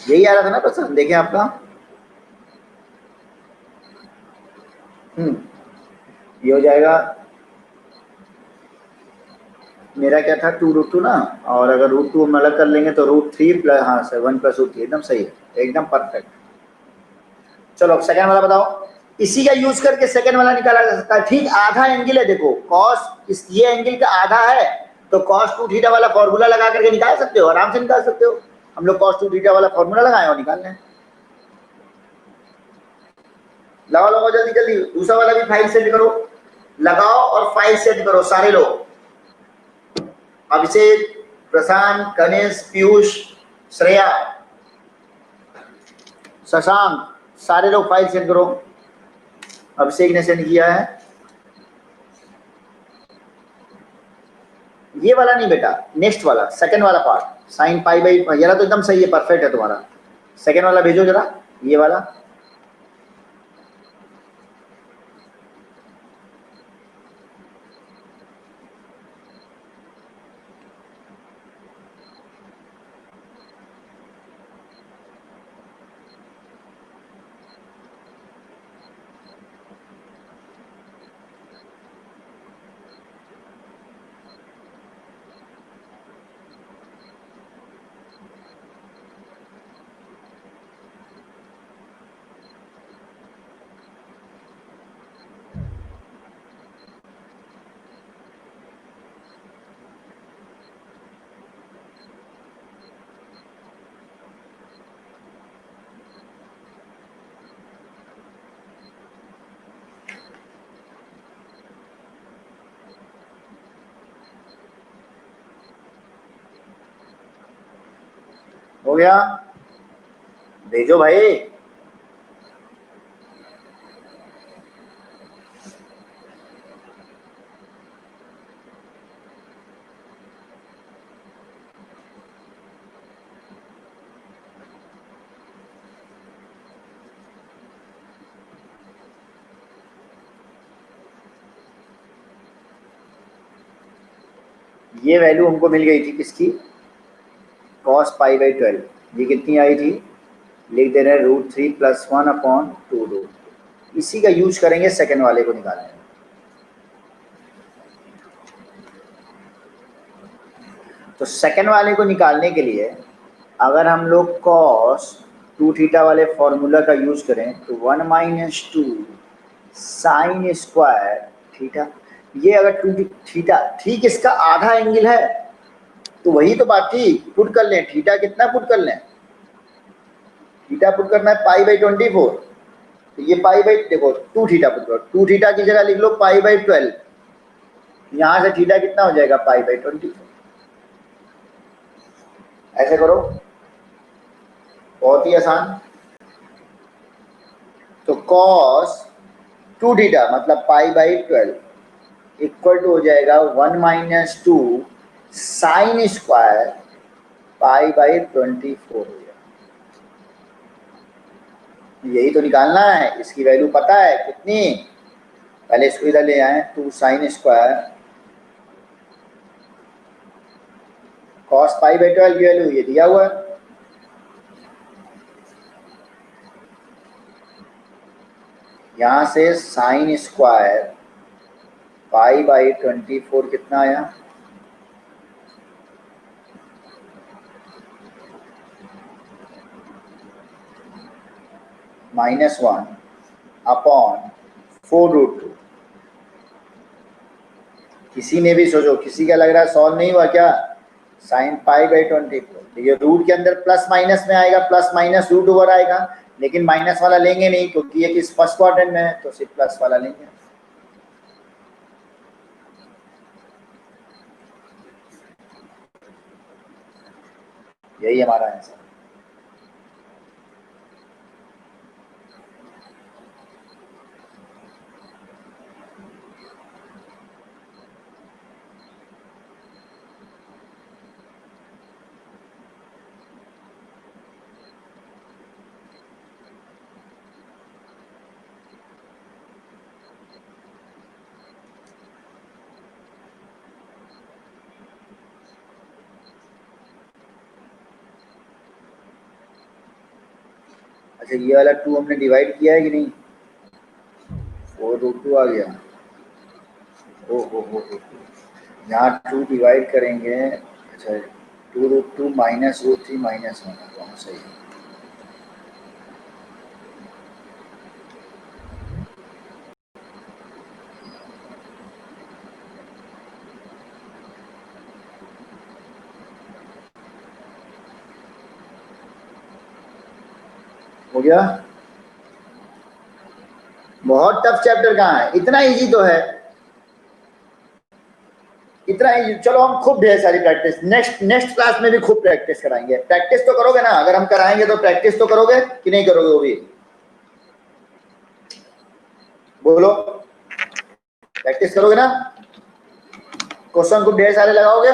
यही आ रहा था ना प्रश्न, देखें आपका। ये हो जाएगा, मेरा क्या था 2√2 ना, और अगर √2 हम अलग कर लेंगे तो √3 प्लस, हाँ सर 1+√3, एकदम सही है, एकदम परफेक्ट। चलो सेकंड वाला बताओ। इसी का यूज करके सेकंड वाला निकाला जा सकता है। ठीक आधा एंगल है, देखो कॉस इस ये एंगल का आधा है, तो cos 2 थीटा वाला फॉर्मूला लगा करके निकाल सकते हो, आराम से निकाल सकते हो। हम लोग cos 2 थीटा वाला फॉर्मूला लगाए और निकाल लें। लगाओ लगाओ जल्दी जल्दी, दूसरा वाला भी फाइल सेट करो, लगाओ और फाइल सेट करो सारे लोग। अभिषेक, प्रशांत, गणेश, पीयूष, श्रेया, शशांक, सारे लोग फाइल सेंड करो। अभिषेक ने सेंड किया है। ये वाला नहीं बेटा, नेक्स्ट वाला, सेकंड वाला पार्ट, साइन पाई बाई, ये तो एकदम सही है, परफेक्ट है तुम्हारा। सेकंड वाला भेजो जरा, ये वाला। हो गया, भेजो भाई। ये वैल्यू हमको मिल गई थी किसकी, cos पाई बाई 12, ये कितनी आई थी, लिख दे रहे हैं √3 + 1/2। इसी का यूज करेंगे सेकंड वाले को निकालने में। तो सेकंड वाले को निकालने के लिए अगर हम लोग cos 2 थीटा वाले फॉर्मूला का यूज करें तो 1 - 2 साइन स्क्वायर थीटा, ये अगर 2 थीटा ठीक इसका आधा एंगल है, तो वही तो बात थी, पुट कर लें थीटा कितना पुट कर लें, थीटा पुट करना है π/24, तो ये पाई बाई, देखो 2 थीटा पुट करो, 2 थीटा की जगह लिख लो π/12, यहाँ से थीटा कितना हो जाएगा π/24, ऐसे करो, बहुत ही आसान। तो cos 2 थीटा मतलब π/12 इक्वल टू हो जाएगा 1 - 2 साइन स्क्वायर π/24 हो जाएगा। यही तो निकालना है, इसकी वैल्यू पता है कितनी, पहले इसको इधर ले आए, 2 साइन स्क्वायर cos π/12 की वैल्यू ये दिया हुआ है, यहाँ से साइन स्क्वायर π/24 कितना आया, -1/4√2। किसी ने भी सोचो, किसी का लग रहा है सॉल्व नहीं हुआ क्या, साइन π/24, ये रूट के अंदर प्लस माइनस में आएगा, प्लस माइनस रूट ओवर आएगा, लेकिन माइनस वाला लेंगे नहीं क्योंकि ये किस फर्स्ट क्वाड्रेंट में है, तो सिर्फ प्लस वाला लेंगे। यही हमारा आंसर। अच्छा ये वाला 2 हमने डिवाइड किया है कि नहीं? 4√2 आ गया। ओ हो, यहाँ 2 डिवाइड करेंगे। अच्छा 2√2 माइनस √3 माइनस 1, वहाँ सही है। हो गया। बहुत टफ चैप्टर कहाँ है, इतना इजी तो है, इतना इजी। चलो हम खूब ढेर सारी प्रैक्टिस नेक्स्ट नेक्स्ट क्लास में भी खूब प्रैक्टिस कराएंगे। प्रैक्टिस तो करोगे ना, अगर हम कराएंगे तो प्रैक्टिस तो करोगे कि नहीं करोगे? वो भी बोलो, प्रैक्टिस करोगे ना? क्वेश्चन खूब ढेर सारे लगाओगे?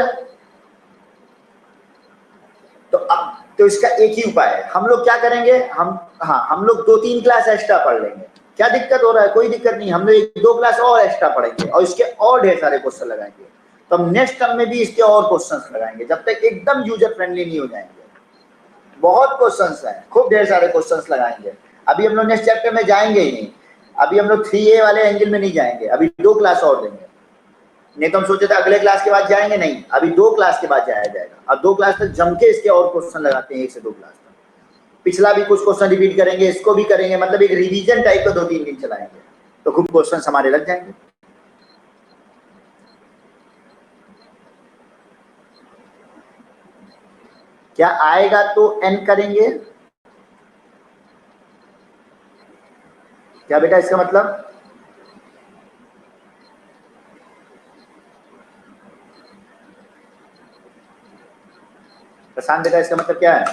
तो अब तो इसका एक ही उपाय है, हम लोग क्या करेंगे, हम लोग 2-3 क्लास एक्स्ट्रा पढ़ लेंगे। क्या दिक्कत हो रहा है? कोई दिक्कत नहीं, हम लोग 1-2 क्लास और एक्स्ट्रा पढ़ेंगे और इसके और ढेर सारे क्वेश्चन लगाएंगे। तो हम नेक्स्ट टर्म में भी इसके और क्वेश्चंस लगाएंगे जब तक एकदम यूजर फ्रेंडली नहीं हो जाएंगे। बहुत क्वेश्चंस हैं, खूब ढेर सारे क्वेश्चंस लगाएंगे। अभी हम लोग नेक्स्ट चैप्टर में जाएंगे ही नहीं, अभी हम लोग 3A वाले एंगल में नहीं जाएंगे, अभी 2 क्लास और देंगे। नहीं तो हम सोचे थे अगले क्लास के बाद जाएंगे, नहीं अभी 2 क्लास के बाद जाया जाएगा। अब 2 क्लास तक जम के इसके और क्वेश्चन लगाते हैं, 1 से 2 क्लास तक। पिछला भी कुछ क्वेश्चन रिपीट करेंगे, इसको भी करेंगे, मतलब एक रिवीजन टाइप का 2-3 दिन चलाएंगे, तो खूब क्वेश्चन हमारे लग जाएंगे। क्या आएगा तो n करेंगे? क्या बेटा इसका मतलब? प्रशांत बेटा इसका मतलब क्या है?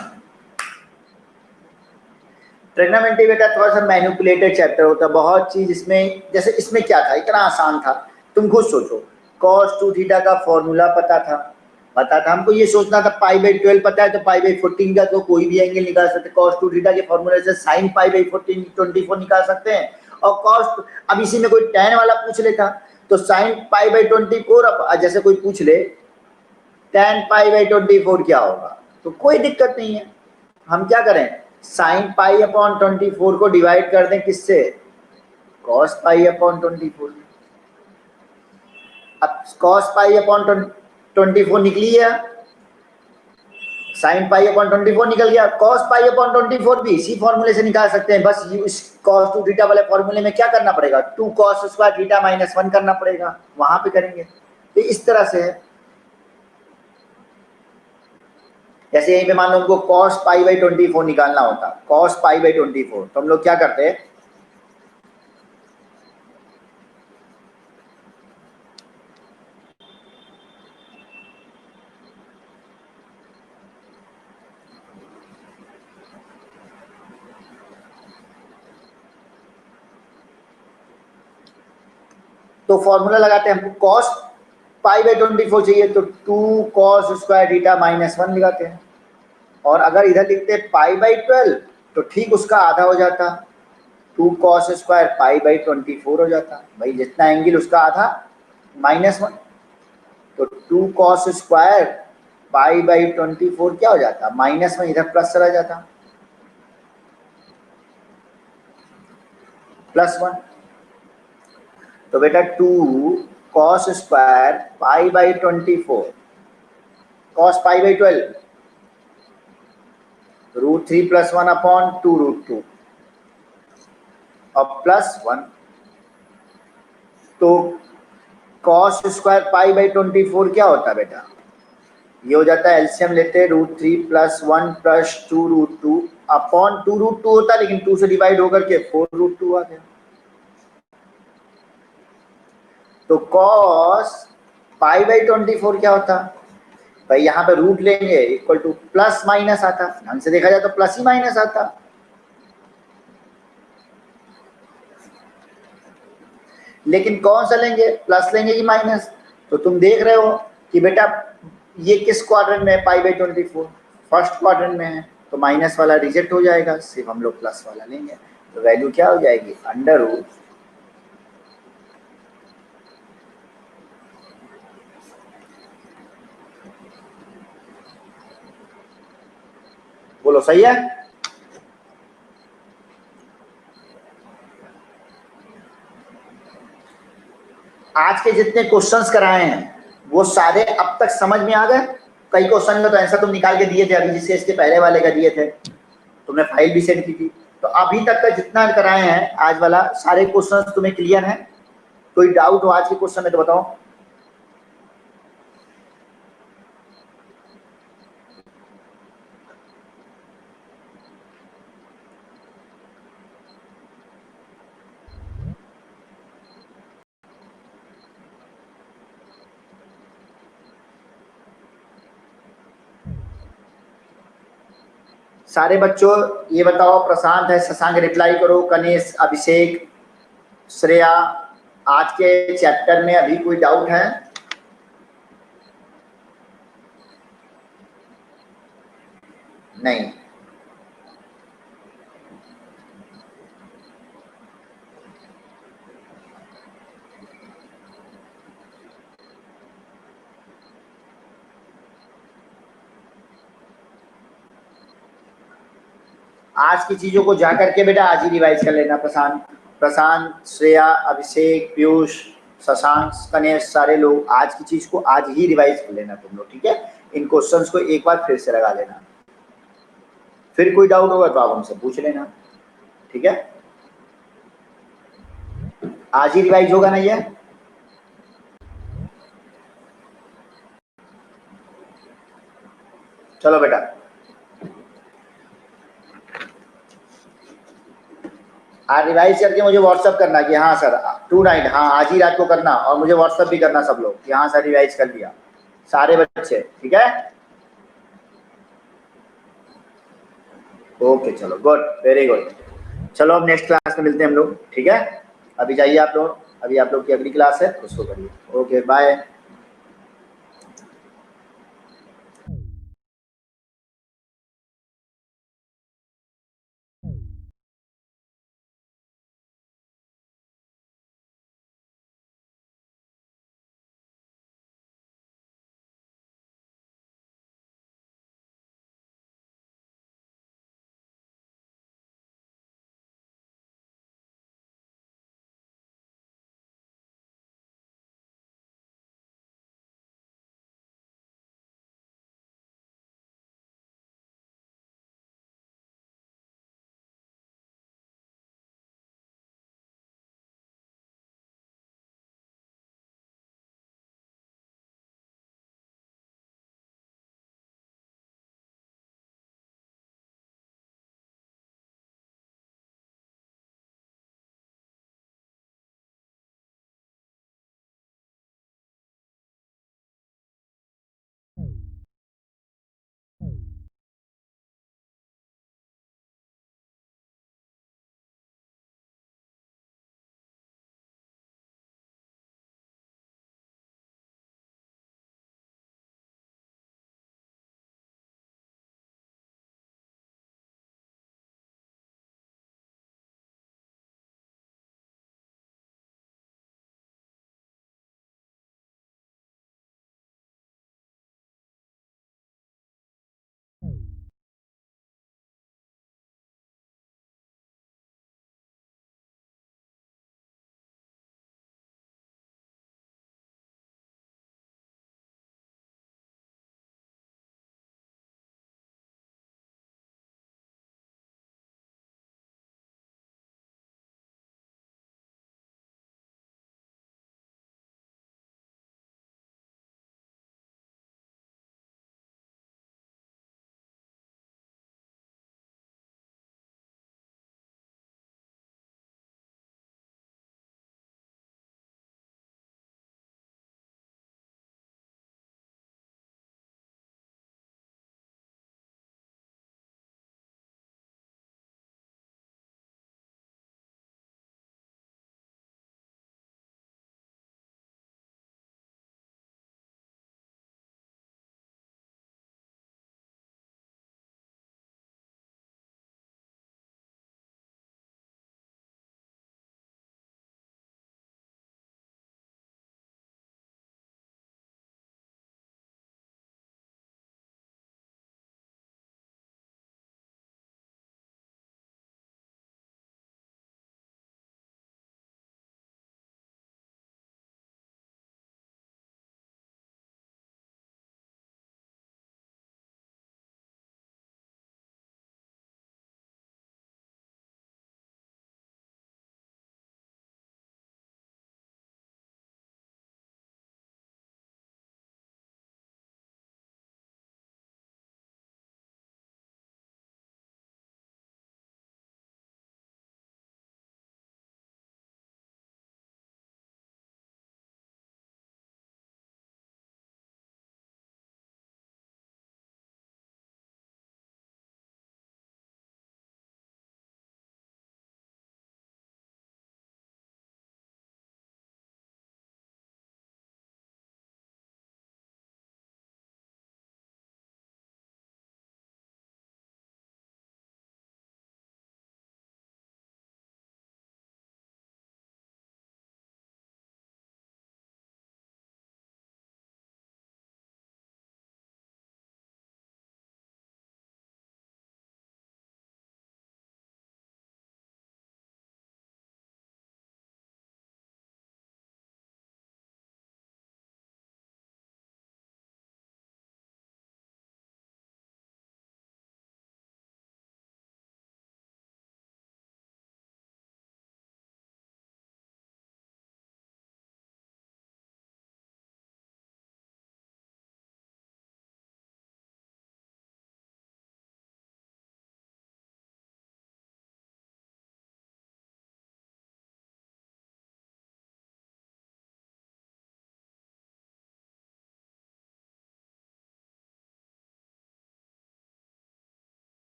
ट्रिग्नोमेट्री बेटा थोड़ा सा मैनिपुलेटेड चैप्टर होता है, बहुत चीज इसमें। जैसे इसमें क्या था, इतना आसान था, तुम खुद सोचो। cos 2 थीटा का फॉर्मूला पता था हमको, ये सोचना था π/12 पता है, तो π/14 का तो कोई भी एंगल निकाल सकते हैं। cos 2 थीटा के फॉर्मूले से sin π/14 24 निकाल सकते हैं। और cos, अब इसी में कोई tan वाला पूछ लेता तो sin π/24, अब जैसे कोई पूछ ले tan π/24 क्या होगा, तो कोई दिक्कत नहीं है। हम क्या करें, sin π/24 को डिवाइड कर दें किससे, cos π/24। अब cos π/24 निकली है, sin π/24 निकल गया, cos π/24 भी इसी फॉर्मूले से निकाल सकते हैं। बस इस cos 2 थीटा वाले फॉर्मूले में क्या करना पड़ेगा, 2 cos स्क्वायर थीटा माइनस 1 करना पड़ेगा, वहां पे करेंगे। तो इस तरह से है। जैसे यहीं पे मान लो हमको cos π/24 निकालना होता, cos π/24, तो हम लोग क्या करते हैं, तो फॉर्मूला लगाते हैं। हमको cos π/24 चाहिए तो 2 cos स्क्वायर थीटा माइनस 1 लगाते हैं। और अगर इधर लिखते π/12 तो ठीक उसका आधा हो जाता, 2 cos स्क्वायर π/24 हो जाता। भाई जितना एंगल उसका आधा -1, तो 2 cos स्क्वायर π/24 क्या हो जाता, -1, इधर प्लस चला जाता, +1। तो बेटा 2 cos स्क्वायर π/24 cos π/12 √3 + 1 अपॉन 2 √2 और +1। तो cos स्क्वायर π/24 क्या होता है बेटा, ये हो जाता है, एलसीएम लेते हैं, √3 + 1 + 2 √2 अपॉन 2 √2 होता है, लेकिन 2 से डिवाइड होकर के 4 √2 आ गया। तो cos π/24 क्या होता भाई, यहाँ पे रूट लेंगे इक्वल टू प्लस माइनस आता, ढंग से देखा जाए तो प्लस ही माइनस आता, लेकिन कौन सा लेंगे, प्लस लेंगे कि माइनस? तो तुम देख रहे हो कि बेटा ये किस क्वाड्रेंट में है, π/24 फर्स्ट क्वाड्रेंट में है, तो माइनस वाला रिजेक्ट हो जाएगा, सिर्फ हम लोग प्लस वाला लेंगे। तो वैल्यू क्या हो जाएगी, √, बोलो सही है? के जितने क्वेश्चंस कराए हैं वो सारे अब तक समझ में आ गए? कई क्वेश्चन का तो आंसर तुम निकाल के दिए थे अभी, जिसके इसके पहले वाले का दिए थे, तुमने फाइल भी सेंड की थी। तो अभी तक का जितना कराए हैं आज वाला सारे क्वेश्चन तुम्हें क्लियर है? कोई डाउट हो आज के क्वेश्चन में तो बताओ। सारे बच्चों ये बताओ, प्रशांत है, शशांक रिप्लाई करो, कनेश, अभिषेक, श्रेया, आज के चैप्टर में अभी कोई डाउट है? नहीं। आज की चीजों को जाकर के बेटा आज ही रिवाइज कर लेना। प्रशांत, श्रेया, अभिषेक, पीयूष, शशांक, कनेश, सारे लोग आज की चीज को आज ही रिवाइज कर लेना तुम लोग, ठीक है? इन क्वेश्चंस को एक बार फिर से लगा लेना, फिर कोई डाउट होगा तो आप हमसे पूछ लेना, ठीक है? आज ही रिवाइज होगा ना ये? चलो बेटा, आज रिवाइज करके मुझे व्हाट्सअप करना कि हाँ सर 2 नाइट, हाँ आज ही रात को करना, और मुझे व्हाट्सअप भी करना सब लोग कि हाँ सर रिवाइज कर लिया सारे बच्चे, ठीक है? ओके चलो, गुड, वेरी गुड। चलो अब नेक्स्ट क्लास में मिलते हैं हम लोग, ठीक है? अभी जाइए आप लोग, अभी आप लोग की अगली क्लास है उसको करिए। Okay bye.